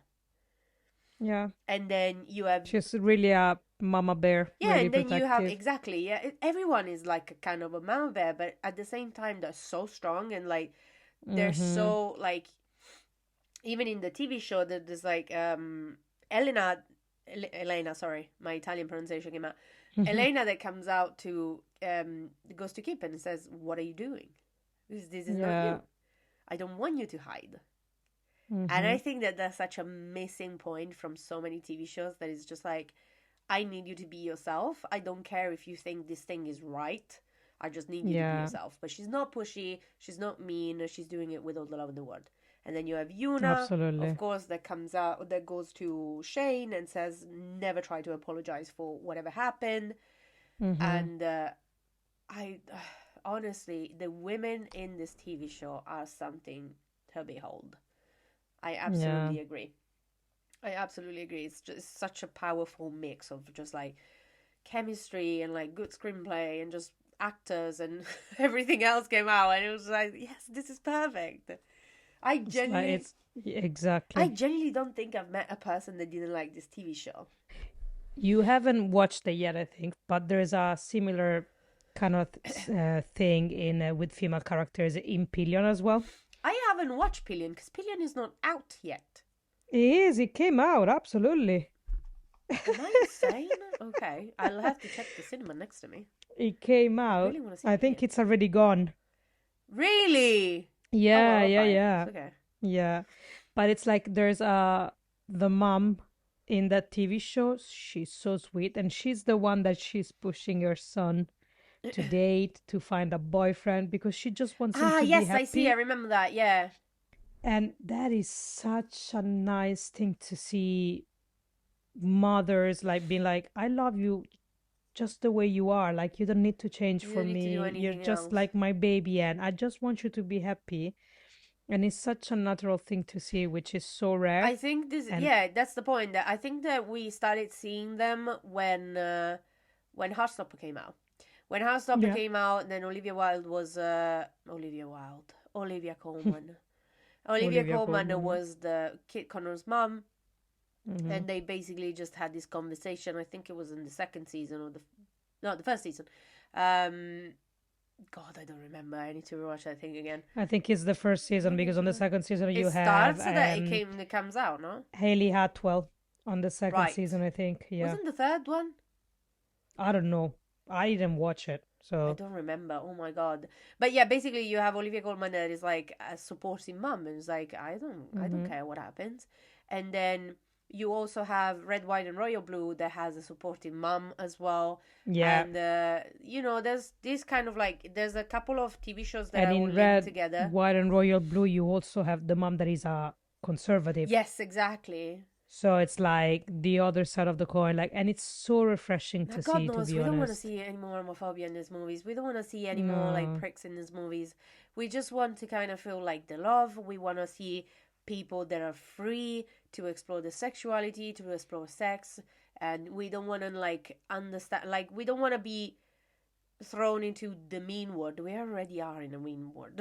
Yeah. And then you have She's really a mama bear, yeah, really and then you have protective. exactly yeah. Everyone is like a kind of a mama bear, but at the same time they're so strong, and like they're Mm-hmm. so like, even in the TV show that there's like Elena Elena, sorry, my Italian pronunciation came out. Elena that comes out to goes to Kip and says, "What are you doing? This is not Yeah. you. I don't want you to hide." And Mm-hmm. I think that that's such a missing point from so many TV shows, that is just like, I need you to be yourself. I don't care if you think this thing is right. I just need you to be Yeah. yourself. But she's not pushy. She's not mean. She's doing it with all the love in the world. And then you have Yuna, of Absolutely. course, that goes to Shane and says, never try to apologize for whatever happened. Mm-hmm. And I, honestly, the women in this TV show are something to behold. I Yeah. absolutely agree. I absolutely agree. It's just such a powerful mix of just like chemistry and like good screenplay and just actors, and everything else came out, and it was like, yes, this is perfect. I It's like genuinely, it's I exactly. genuinely don't think I've met a person that didn't like this TV show. You haven't watched it yet, I think, but there's a similar kind of thing in with female characters in Pillion as well. I haven't watched Pillion because Pillion is not out yet. It is. It came out. Absolutely. Am I insane? Okay, I'll have to check the cinema next to me. It came I out. really want to see I think Pillion. it's already gone. Really? Oh Yeah, well, yeah, fine. yeah, It's okay. yeah. But it's like there's the mom in that TV show. She's so sweet, and she's the one that she's pushing her son to date, to find a boyfriend because she just wants him Ah, to be yes, I see. I happy. remember that. Yeah. And that is such a nice thing to see mothers like being like, I love you just the way you are. Like, you don't need to change You for don't need to do me. You're anything just else. like my baby, and I just want you to be happy. And it's such a natural thing to see, which is so rare. I think this. And Yeah, that's the point. That I think that we started seeing them when Heartstopper came out. When Heartstopper yeah, came out, then Olivia Wilde was Olivia Colman. Olivia Olivia Colman Colman, yeah. was the Kit Connor's mom, Mm-hmm. and they basically just had this conversation. I think it was in the second season or the first season. Um, God, I don't remember. I need to rewatch that thing again. I think it's the first season because on the second season It you have starts so that it comes out, no? Haley Atwell on the second Right. season, I think. Yeah. Wasn't the third one? I don't know. I didn't watch it. I So, don't remember. Oh my god. But yeah, basically you have Olivia Colman that is like a supporting mum and it's like I don't hmm care what happens. And then you also have Red, White and Royal Blue that has a supporting mum as well. yeah. And there's this kind of like there's a couple of TV shows that And are all in linked Red, together. White, and Royal Blue, you also have the mom that is a conservative. Yes, exactly. So it's like the other side of the coin. Like, and it's so refreshing Now, to God see, to knows, be we don't want to honest. see any more homophobia in these movies. We don't want to see any more like No. pricks in these movies. We just want to kind of feel like the love. We want to see people that are free to explore the sexuality, to explore sex, and we don't want to like understand. Like we don't want to be thrown into the mean world. We already are in a mean world.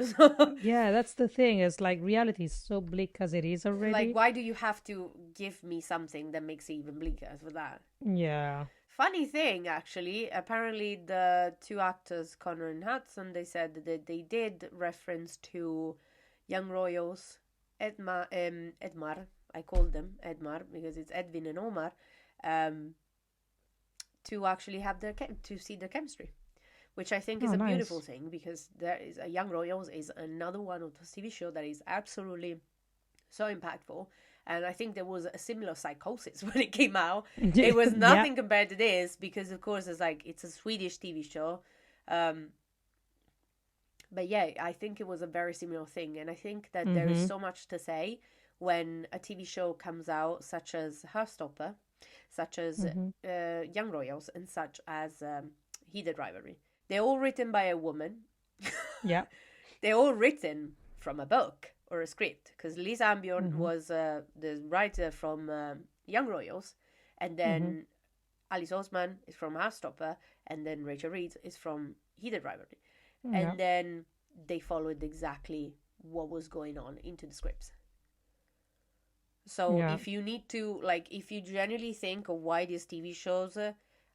Yeah, that's the thing. Is like reality is so bleak as it is Like, already. why do you have to give me something that makes it even bleaker for that? Yeah. Funny thing, actually, apparently the two actors, Connor and Hudson, they said that they did reference to young royals, Edmar. I called them Edmar because it's Edwin and Omar, um, to actually have to see their chemistry, which I think is Oh, a beautiful nice. thing because there is a Young Royals is another one of the TV show that is absolutely so impactful. And I think there was a similar psychosis when it came out. It was Yeah. nothing compared to this because, of course, it's a Swedish TV show. Um, but yeah, I think it was a very similar thing. And I think that there is Mm-hmm. so much to say when a TV show comes out, such as Herstopper, such as Mm-hmm. Young Royals, and such as Heated Rivalry. They're all written by a woman. Yeah. They're all written from a book or a script because Lisa Ambjorn Mm-hmm. was the writer from Young Royals, and Mm-hmm. then Alice Osman is from Heartstopper, and then Rachel Reed is from Heated Rivalry, Yeah. and then they followed exactly what was going on into the scripts. So Yeah. if you need to like, if you genuinely think of why these TV shows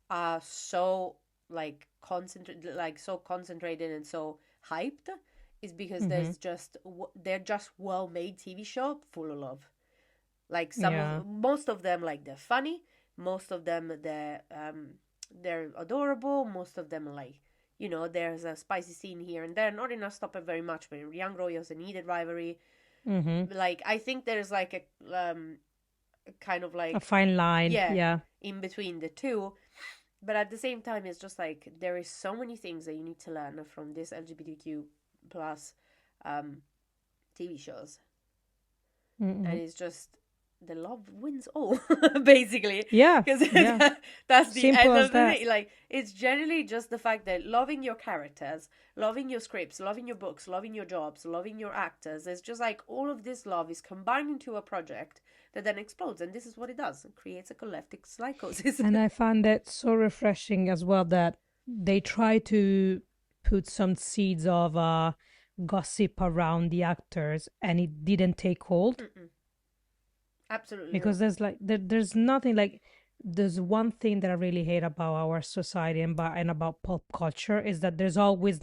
are so like concentrated and so hyped, is because Mm-hmm. they're just well made TV show full of love. Like Yeah. most of them like they're funny, most of them they're adorable, most of them are like there's a spicy scene here and there. Not enough stop it very much, but in Young Royals and Needed Rivalry, Mm-hmm. like I think there's like a kind of A like fine line. yeah Yeah. in between the two, but at the same time it's just like there is so many things that you need to learn from this LGBTQ plus um, TV shows, and Mm-hmm. it's just the love wins all basically, Yeah. because Yeah. that's the Simple end as of the that. thing. Like it's generally just the fact that loving your characters, loving your scripts, loving your books, loving your jobs, loving your actors, it's just like all of this love is combined into a project that then explodes, and this is what it does. It creates a collective psychosis. And I found that so refreshing as well that they try to put some seeds of gossip around the actors and it didn't take hold Mm-mm. Absolutely because not. there's nothing like there's one thing that I really hate about our society and about pop culture is that there's always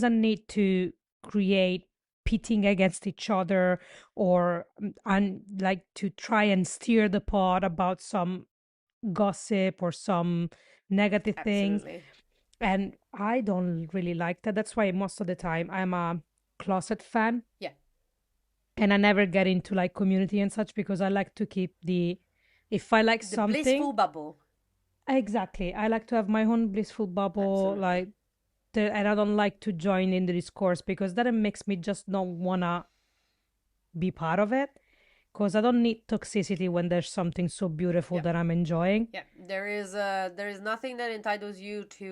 a need to create pitting against each other, or and like to try and steer the pot about some gossip or some negative things. Absolutely. And I don't really like that. That's why most of the time I'm a closet fan, Yeah. and I never get into like community and such, because I like to keep the, if I like The something, blissful bubble. exactly, I like to have my own blissful bubble, Absolutely. like and I don't like to join in the discourse, because that makes me just not wanna be part of it. Because I don't need toxicity when there's something so beautiful Yeah. that I'm enjoying. Yeah. There is nothing that entitles you to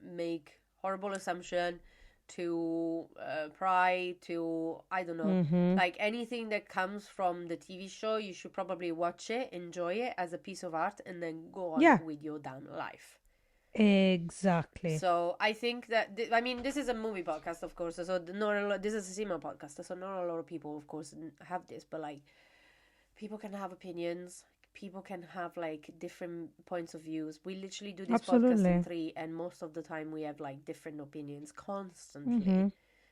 make horrible assumption, to pry, to I don't know, Mm-hmm. like anything that comes from the TV show. You should probably watch it, enjoy it as a piece of art, and then go on Yeah, with your damn life. exactly. So I think that I mean this is a movie podcast, of course. So not a lot, this is a cinema podcast, so not a lot of people, of course, have this. But like, people can have opinions. People can have like different points of views. We literally do this podcast in Absolutely. three, and most of the time we have like different opinions constantly. Mm-hmm.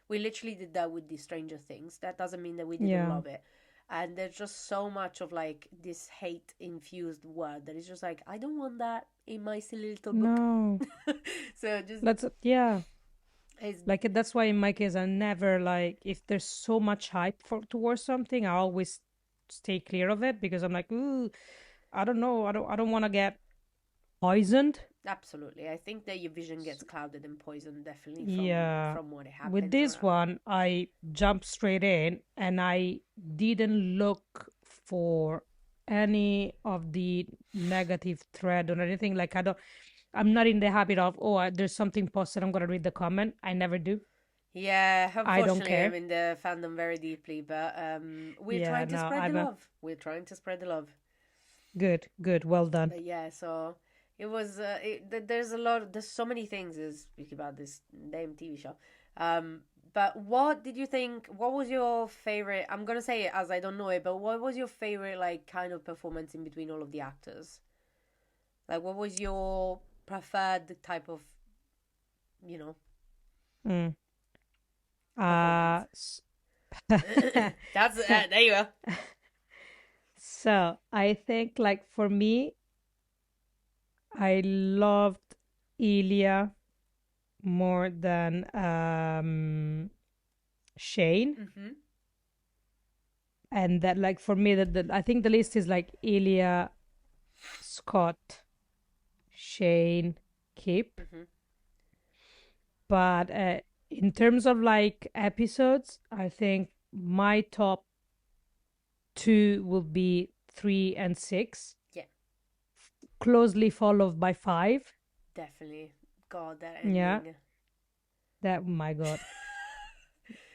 We literally did that with the Stranger Things. That doesn't mean that we didn't Yeah. love it. And there's just so much of like this hate infused word that is just like, I don't want that in my silly little book. No. So just Yeah. it's Like that's why in my case I never, like, if there's so much hype for towards something, I always stay clear of it, because I'm like, ooh, I don't know, I don't want to get poisoned. absolutely. I think that your vision gets clouded and poisoned definitely Yeah. from what With happens this around. one, I jumped straight in, and I didn't look for any of the negative thread or anything. Like, I'm not in the habit of, oh, there's something posted, I'm gonna read the comment. I never do. Yeah, I don't unfortunately, I'm care. in the fandom very deeply, but we're Yeah, trying to no, spread the love. We're trying to spread the love. good, good, well done. But yeah, so it was. There's a lot. There's so many things to speak about this damn TV show. But what did you think? What was your favorite? I'm gonna say it as I don't know it, but what was your favorite like kind of performance in between all of the actors? Like, what was your preferred type of, you know, Mm. performance? Uh, s- That's there you go. so I think, like, for me, I loved Ilya more than Shane. Mm-hmm. And that, like, for me, that I think the list is like Ilya, Scott, Shane, Kip. Mm-hmm. But in terms of like episodes, I think my top two will be 3 and 6, Yeah, closely followed by 5. definitely. God, that Yeah, ending. that, oh my God,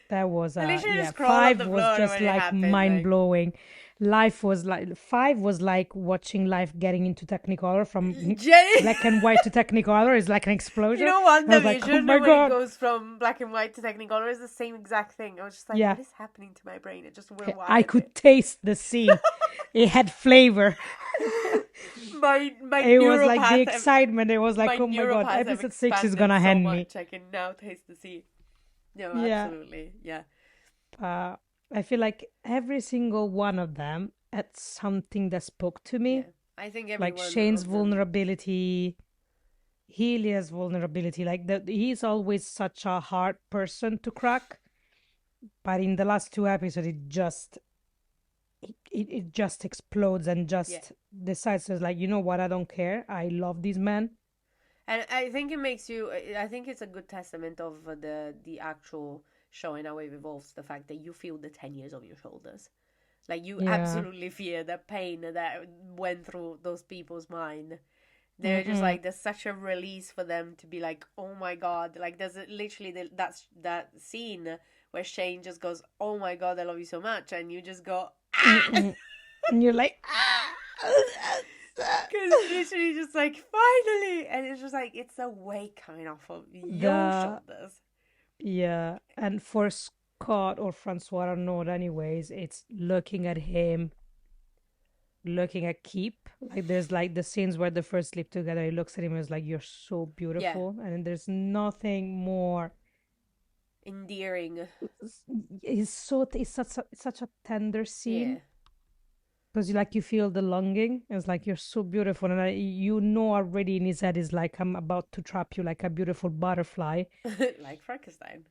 that was I literally yeah. just crawl on 5 the was floor just when it like happened. mind Like, blowing. Life was like 5 was like watching life getting into Technicolor, from Jenny, black and white to Technicolor. It's like an you explosion. know, One I was like, oh Division my when it God. goes from black and white to Technicolor is the same exact thing. I was just like, Yeah, what is happening to my brain? It just went I wild. could taste the scene. It had flavor. My It was like the neuropath, excitement. It was like, my oh my God, neuropaths have episode 6 is expanded gonna so hand me. much. I can now taste the sea. No, Yeah. absolutely, yeah. I feel like every single one of them had something that spoke to Yeah, me. I think every Like one Shane's of them. vulnerability, Helia's vulnerability. Like that, he's always such a hard person to crack. But in the last 2 episodes, it just explodes and Yeah, just decides to, like, you know what, I don't care. I love these men. and I think it makes you. I think it's a good testament of the actual show and how it evolves. The fact that you feel the 10 years of your shoulders, like you Yeah. absolutely feel the pain that went through those people's mind. They're just Mm-mm. like there's such a release for them to be like, oh my God, like there's literally that scene where Shane just goes, oh my God, I love you so much, and you just go, ah. Mm-mm. And you're like, Because it's literally just like, finally! And it's just like, it's a weight coming off of your the shoulders. yeah. And for Scott or Francois, I don't know it anyways, it's looking at him, looking at Keep. Like, there's like the scenes where they first sleep together. He looks at him and is like, you're so Yeah. beautiful. And there's nothing more endearing. It's such a tender Yeah. scene because you feel the longing. It's like you're so beautiful, and you know already in his head is like I'm about to trap you like a beautiful butterfly. Like Frankenstein.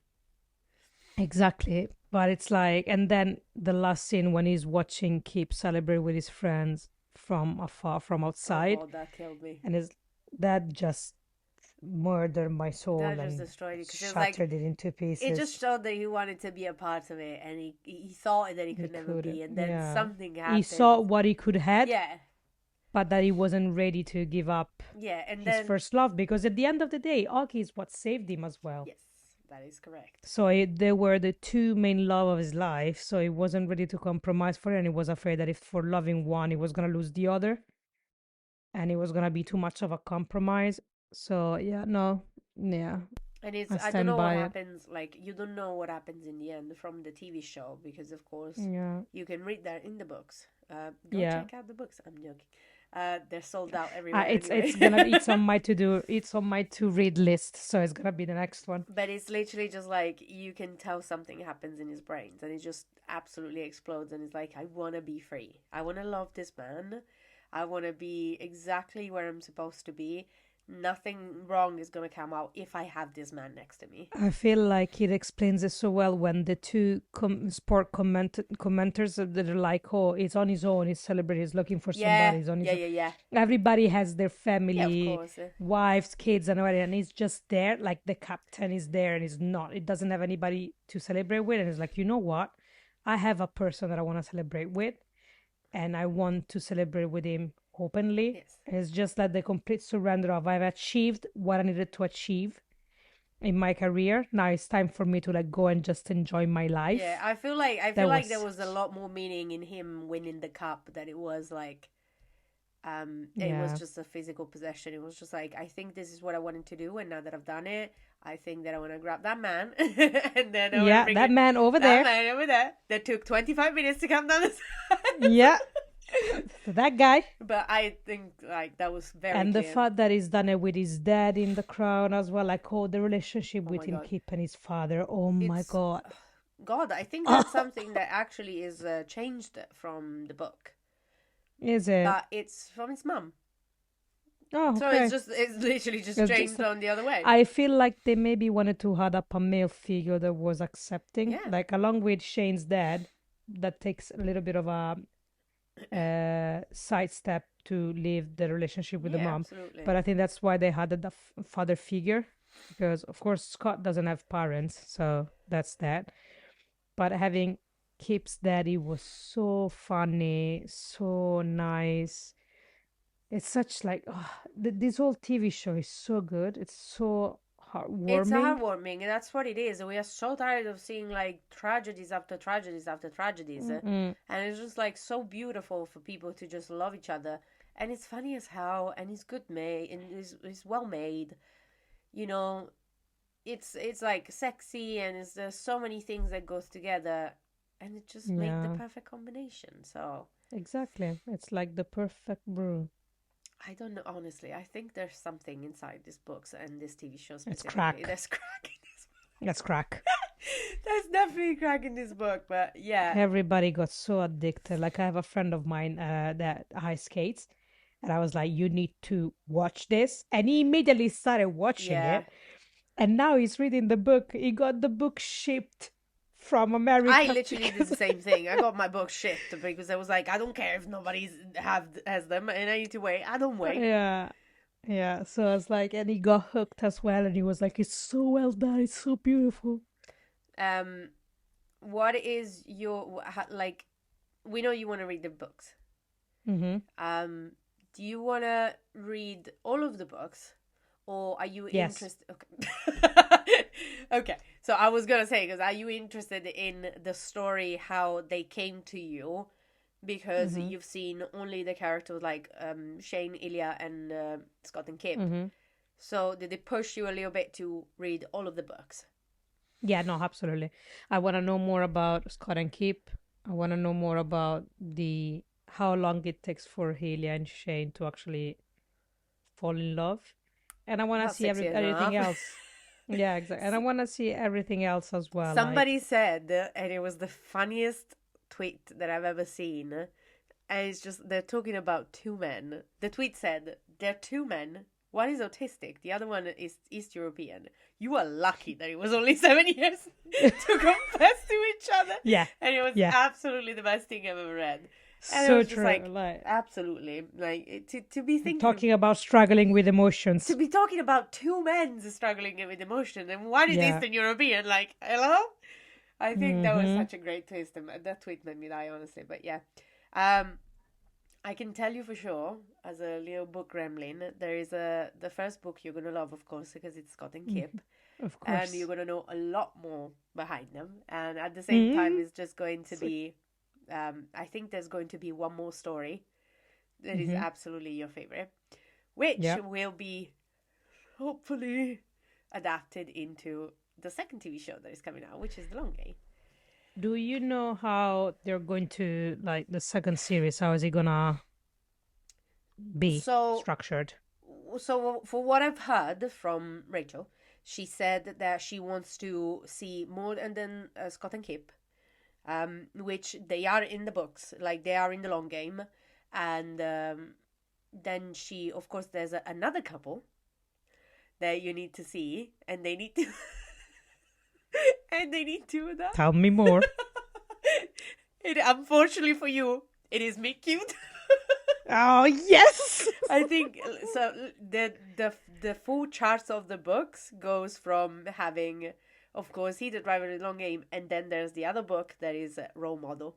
Exactly. But it's like, and then the last scene when he's watching Keep celebrate with his friends from afar, from Oh outside, god, that killed me. and that just murdered my That soul just and destroyed it because it was like shattered it into it just pieces. showed that he wanted to be a part of it, and he thought that he He could never be, couldn't. and then Yeah. something He saw happened. what he could had, Yeah, but that he wasn't ready to give up yeah, and his then first love because at the end of the day, Augie is what saved him as well. yes, that is correct. So they were the two main love of his life. So he wasn't ready to compromise for it, and he was afraid that if for loving one, he was gonna lose the other, and it was gonna be too much of a compromise. So yeah, no, yeah, And it's I I don't stand know what by it. happens. Like you don't know what happens in the end from the TV show because of course Yeah, you can read that in the books. Go yeah. check out the books. I'm joking. They're sold out everywhere It's anyway. gonna it's on my to do it's on my to read list, so it's gonna be the next one. But it's literally just like you can tell something happens in his brains and it just absolutely explodes and it's like I want to be free. I want to love this man. I want to be exactly where I'm supposed to be. Nothing wrong is going to come out if I have this man next to me. I feel like it explains it so well when the two sport commenters that are like, "Oh, it's on his own. He's celebrating. He's looking for Yeah, somebody. He's on his yeah, own." yeah, yeah. Everybody has their Yeah, of family, course. wives, kids, and whatever, and he's just there. Like the captain is there, and he's not. It doesn't have anybody to celebrate with, and it's like, you know what? I have a person that I want to celebrate with, and I want to celebrate with him openly. Yes. It's just like the complete surrender of I've achieved what I needed to achieve in my career. Now it's time for me to like go and just enjoy my Yeah, life. I feel That like was there was a lot more meaning in him winning the cup than it was like it was yeah. just a physical possession. It was just like I think this is what I wanted to do and now that I've done it, I think that I want to grab that man and then I want to Yeah, bring that man over that there. man over there that took 25 minutes to come down the Yeah. That guy. But I think like that was very And the clear. fact that he's done it with his dad in the crown as well, like the relationship Oh my between god. Kip and his father. Oh my It's god. God, I think that's something that actually is changed from the book. Is it? But it's from his mum. Oh, So okay. it's literally just It's changed just on the other way. I feel like they maybe wanted to add up a male figure that was accepting, Yeah. like along with Shane's dad, that takes a little bit of a sidestep to leave the relationship with the Yeah, mom. absolutely. But I think that's why they had the father figure, because of course Scott doesn't have parents, so that's that. But having Kip's daddy was so funny, so nice. It's such like this whole TV show is so good. It's so It's heartwarming. heartwarming, and that's what it is. We are so tired of seeing like tragedies after tragedies after tragedies, Mm-mm. and it's just like so beautiful for people to just love each other. And it's funny as hell, and it's good made, and it's well made. You know, it's like sexy, and there's so many things that goes together, and it just made the Yeah, perfect combination. So exactly. It's like the perfect brew. I don't know, honestly. I think there's something inside these books and this TV show It's specifically. crack. There's crack in this. That's crack. There's definitely crack in this book, but yeah, Everybody got so addicted. Like I have a friend of mine that ice skates, and I was like, "You need to watch this," and he immediately started watching yeah. it. And now he's reading the book. He got the book shipped from I America literally did because the same thing. I got my book shipped because I was like, I don't care if nobody's has them, and I need to wait. I don't wait. yeah, yeah. So I was like, and he got hooked as well, and he was like, "It's so well done. It's so beautiful." Um, what is your like? We know you want to read the books. Mm-hmm. Do you want to read all of the books, or are you Yes. interested? Okay. Okay. So I was gonna say, because are you interested in the story how they came to you? Because Mm-hmm. you've seen only the characters like Shane, Ilya, and Scott and Kip. Mm-hmm. So did it push you a little bit to read all of the books? Yeah, no, absolutely. I want to know more about Scott and Kip. I want to know more about the how long it takes for Helia and Shane to actually fall in love, and I want to About see 6 years and a everything half. else. Yeah, exactly. And I want to see everything else as well. Somebody Like, said, and it was the funniest tweet that I've ever seen, and it's just they're talking about two men. The tweet said, "They're two men. One is autistic, the other one is East European. You are lucky that it was only 7 years to confess to each other." yeah, And it was yeah, absolutely the best thing I've ever read. And it so was just true. like, Like, absolutely, like to be thinking, talking about struggling with to emotions. be talking about two men struggling with emotion, and one is Yeah. Eastern European. Like, hello. I think that was Mm-hmm. such a great twist, and that tweet made me die, honestly. But yeah, um, I can tell you for sure, as a little book gremlin, there is the first book you're gonna love, of course, because it's Scott and Kip, Of and you're course. gonna know a lot more behind them. And at the same time, Mm-hmm. it's just going to be, I think there's going to be one more story that is Mm-hmm. absolutely your favorite, which Yeah. will be hopefully adapted into the second TV show that is coming out, which is The Long Game. Do you know how they're going to, like, the second series? How is it gonna be So, structured? so for what I've heard from Rachel, she said that she wants to see more than Scott and Kip, which they are in the books, like they are in The Long Game, and then she, of course, there's another couple that you need to see, and they need to, and they need to adapt. Tell me more. It, unfortunately for you, it is Meet Cute. Oh, yes! I think so. The full charts of the books goes from having, of course, Heated Rivalry, Long Game, and then there's the other book that is Role Model.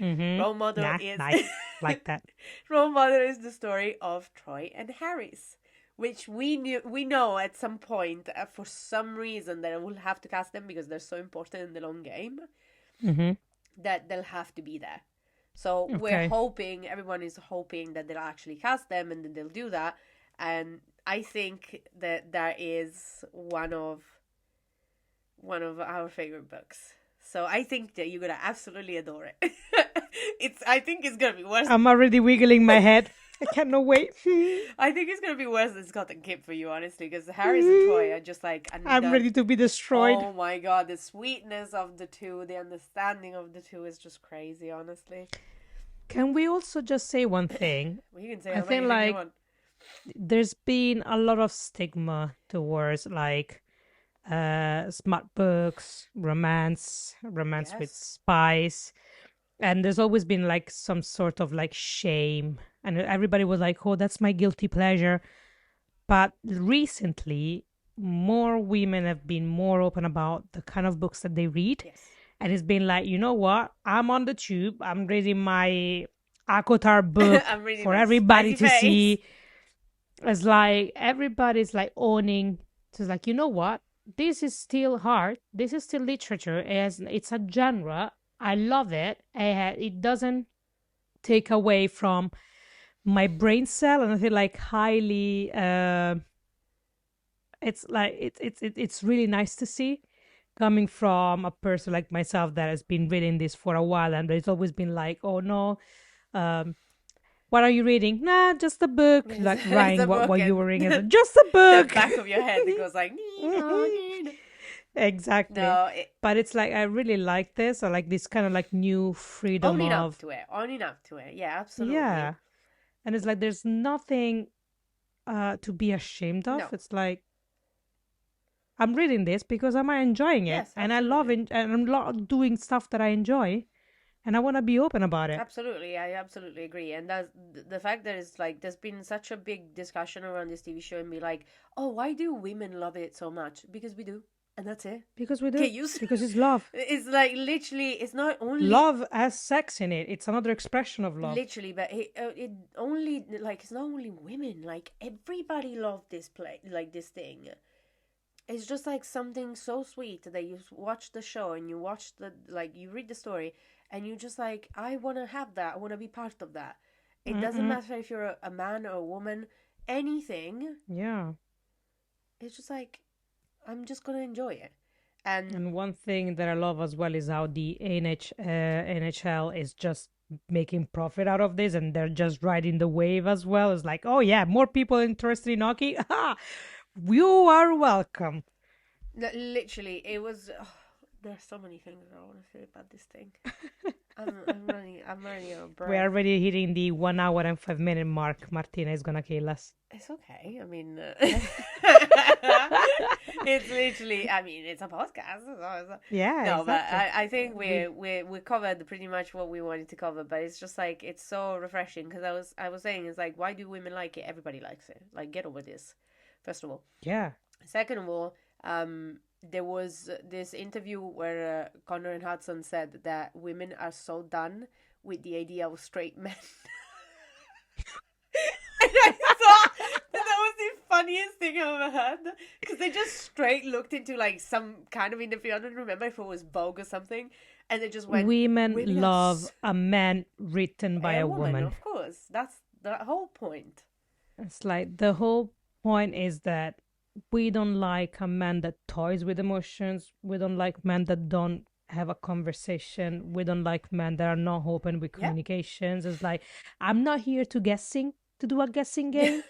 Mm-hmm. Role Model Nah, is nice. Like that. Role Model is the story of Troy and Harris, which we know at some point for some reason that we'll have to cast them because they're so important in the Long Game Mm-hmm. that they'll have to be there. So we're Okay. hoping, everyone is hoping that they'll actually cast them and then they'll do that. And I think that that is one of our favorite books. So I think that you're gonna absolutely adore it. I think it's gonna be worse. I'm already wiggling my head. I cannot wait. I think it's gonna be worse than Scott and Kip for you, honestly, because Harris and Troy are just like I'm ready to be destroyed. oh my god, the sweetness of the two, the understanding of the two is just crazy, honestly. Can we also just say one thing? Well, you can say I how many think, things you like, want. there's been a lot of stigma towards, like, smart books, romance with Yes. spies, and there's always been, like, some sort of, like, shame, and everybody was like, oh, that's my guilty pleasure. But recently, more women have been more open about the kind of books that they read. Yes. And it's been like, you know what? I'm on the tube. I'm reading my Akotar book I'm reading for my everybody spicy to face. see. It's like everybody's like owning. So it's like, you know what? This is still art. This is still literature. It's a genre. I love it. It doesn't take away from my brain cell, and I feel like highly. It's like it's really nice to see coming from a person like myself that has been reading this for a while, and it's always been like, oh no, um, what are you reading? Nah, just a book. Like It's Ryan, a book what you and were reading is just a the book. back of your head it goes like Exactly. no, But it's like I really like this. I like this kind of like new freedom owning up of to it. Yeah, absolutely. yeah, and it's like there's nothing to be ashamed of. No. It's like I'm reading this because I'm enjoying it, Yes, and I love absolutely. it, and I'm doing stuff that I enjoy, and I want to be open about it. Absolutely, I absolutely agree. And that's the fact that it's like there's been such a big discussion around this TV show and be like, oh, why do women love it so much? Because we do, and that's it. Because we do. Okay, you. Because it's love. It's like literally, it's not only Love has sex in it. It's another expression of love. literally, but it only like it's not only women. Like everybody loved this play, like this thing. It's just like something so sweet that you watch the show and you watch the like you read the story and you just like I want to have that. I want to be part of that. It doesn't matter if you're a man or a woman, anything. Yeah. It's just like I'm just gonna enjoy it. And And one thing that I love as well is how the NHL is just making profit out of this, and they're just riding the wave as well. It's like, oh yeah, more people interested in hockey. You are welcome. Literally, it was. There's so many things I want to say about this thing. I'm running out of We're breath. already hitting the 1 hour and 5 minute mark. Martina is gonna kill us. It's okay. I mean, it's literally. I mean, it's a podcast. Yeah, No, but exactly. I think we covered pretty much what we wanted to cover. But it's just like it's so refreshing because I was saying it's like, why do women like it? Everybody likes it. Like, get over this. First of all. Yeah. Second of all, there was this interview where Connor and Hudson said that women are so done with the idea of straight men. And I thought that was the funniest thing I've ever heard. Because they just straight looked into like some kind of interview. I don't remember if it was Vogue or something. And they just went, Women love a man written by a woman. Of course. That's the whole point. It's like the whole point is that we don't like a man that toys with emotions. We don't like men that don't have a conversation. We don't like men that are not open with communications. It's like, I'm not here to do a guessing game.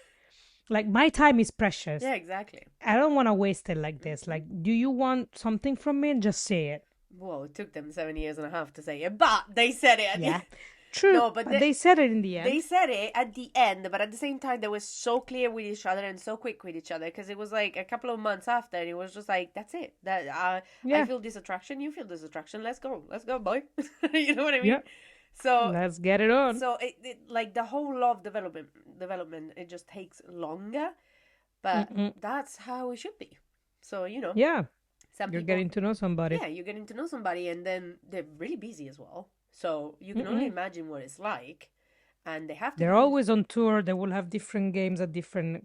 Like, my time is precious. Yeah, exactly. I don't want to waste it like this. Like, do you want something from me? Just say it. Well, it took them 7 years and a half to say it, but they said it. Yeah. True, no, but they said it in the end. They said it at the end, but at the same time, they were so clear with each other and so quick with each other because it was like a couple of months after, and it was just like, that's it. That I feel this attraction, you feel this attraction. Let's go, boy. You know what I mean? Yeah. So let's get it on. So it like the whole love development, it just takes longer, but that's how it should be. So yeah, you're getting to know somebody. Yeah, you're getting to know somebody, and then they're really busy as well. So you can only imagine what it's like, and they have to. They're always on tour. They will have different games at different.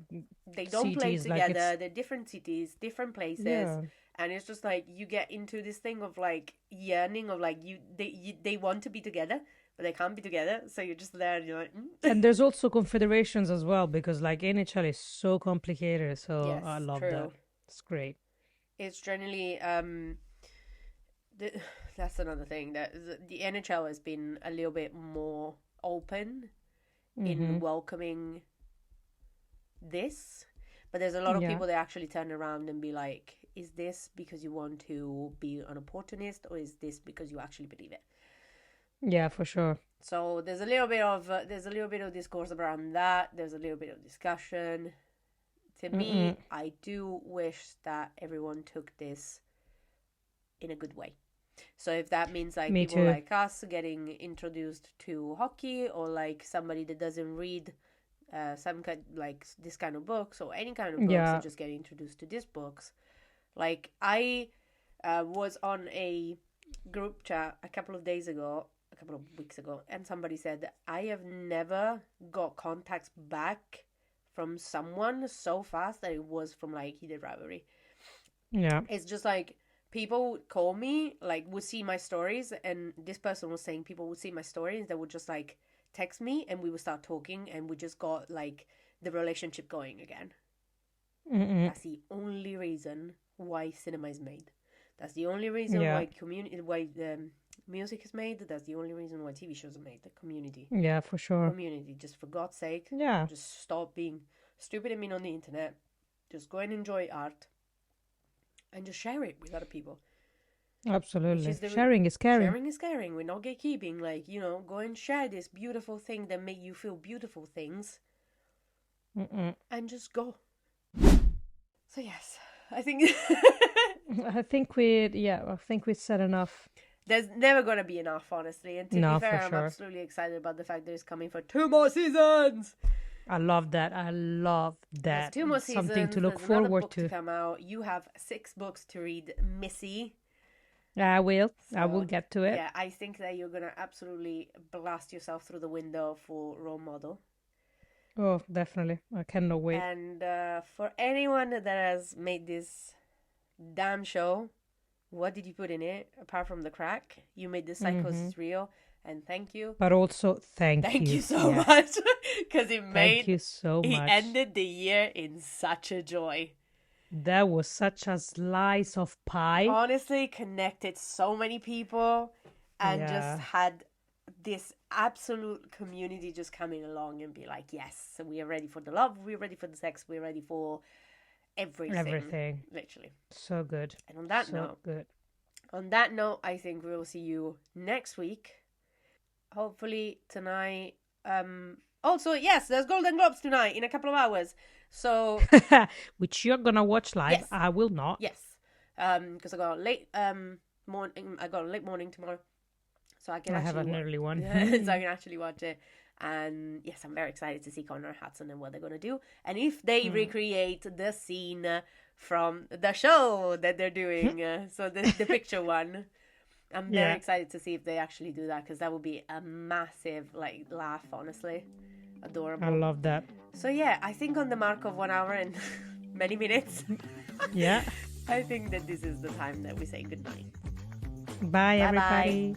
They don't play together. Like they're different cities, different places, and it's just like you get into this thing of like yearning of like they want to be together, but they can't be together. So you're just there, and you're like. And there's also confederations as well because like NHL is so complicated. So yes, I love that. It's great. It's generally that's another thing that the NHL has been a little bit more open in welcoming this, but there's a lot of people that actually turn around and be like, is this because you want to be an opportunist or is this because you actually believe it? Yeah, for sure. So there's a little bit of discourse around that. There's a little bit of discussion. To me, I do wish that everyone took this in a good way. So if that means like people like us getting introduced to hockey, or like somebody that doesn't read some kind like this kind of books or any kind of books, and just getting introduced to these books. Like I was on a group chat a couple of weeks ago, and somebody said that I have never got contacts back from someone so fast that it was from like Heated Rivalry. Yeah, it's just like people would call me, like would see my stories, and this person was saying people would see my stories, they would just like text me, and we would start talking, and we just got like the relationship going again. That's the only reason why cinema is made. That's the only reason why music is made. That's the only reason why TV shows are made. The community. Yeah, for sure. Community. Just for God's sake. Yeah. Just stop being stupid and mean on the internet. Just go and enjoy art. And just share it with other people. Absolutely. Sharing is caring. Sharing is caring. We're not gatekeeping. Like, go and share this beautiful thing that make you feel beautiful things. And just go. So yes, I think I think we said enough. There's never gonna be enough, honestly. And to be fair, I'm absolutely excited about the fact that it's coming for 2 more seasons. I love that. There's 2 more seasons. Something to look forward to come out. You have 6 books to read, Missy. I will get to it. Yeah, I think that you're gonna absolutely blast yourself through the window for role model. Oh, definitely. I cannot wait. And for anyone that has made this damn show, what did you put in it apart from the crack? You made the psychosis real, and thank you. But also thank you so much, because thank you so much. He ended the year in such a joy. That was such a slice of pie. Honestly, connected so many people, and just had this absolute community just coming along and be like, yes, we are ready for the love, we're ready for the sex, we're ready for everything. Literally. So good. And on that note, I think we will see you next week. Hopefully tonight. Also, yes, there's Golden Globes tonight in a couple of hours. So which you're gonna watch live. Yes. I will not. Yes. Because I got a late morning tomorrow. So I have an early one. So I can actually watch it. And yes, I'm very excited to see Connor Hudson and what they're going to do. And if they recreate the scene from the show that they're doing, so the picture one, I'm very excited to see if they actually do that, because that would be a massive laugh, honestly. Adorable. I love that. So yeah, I think on the mark of 1 hour and many minutes, yeah, I think that this is the time that we say goodnight. Bye, everybody.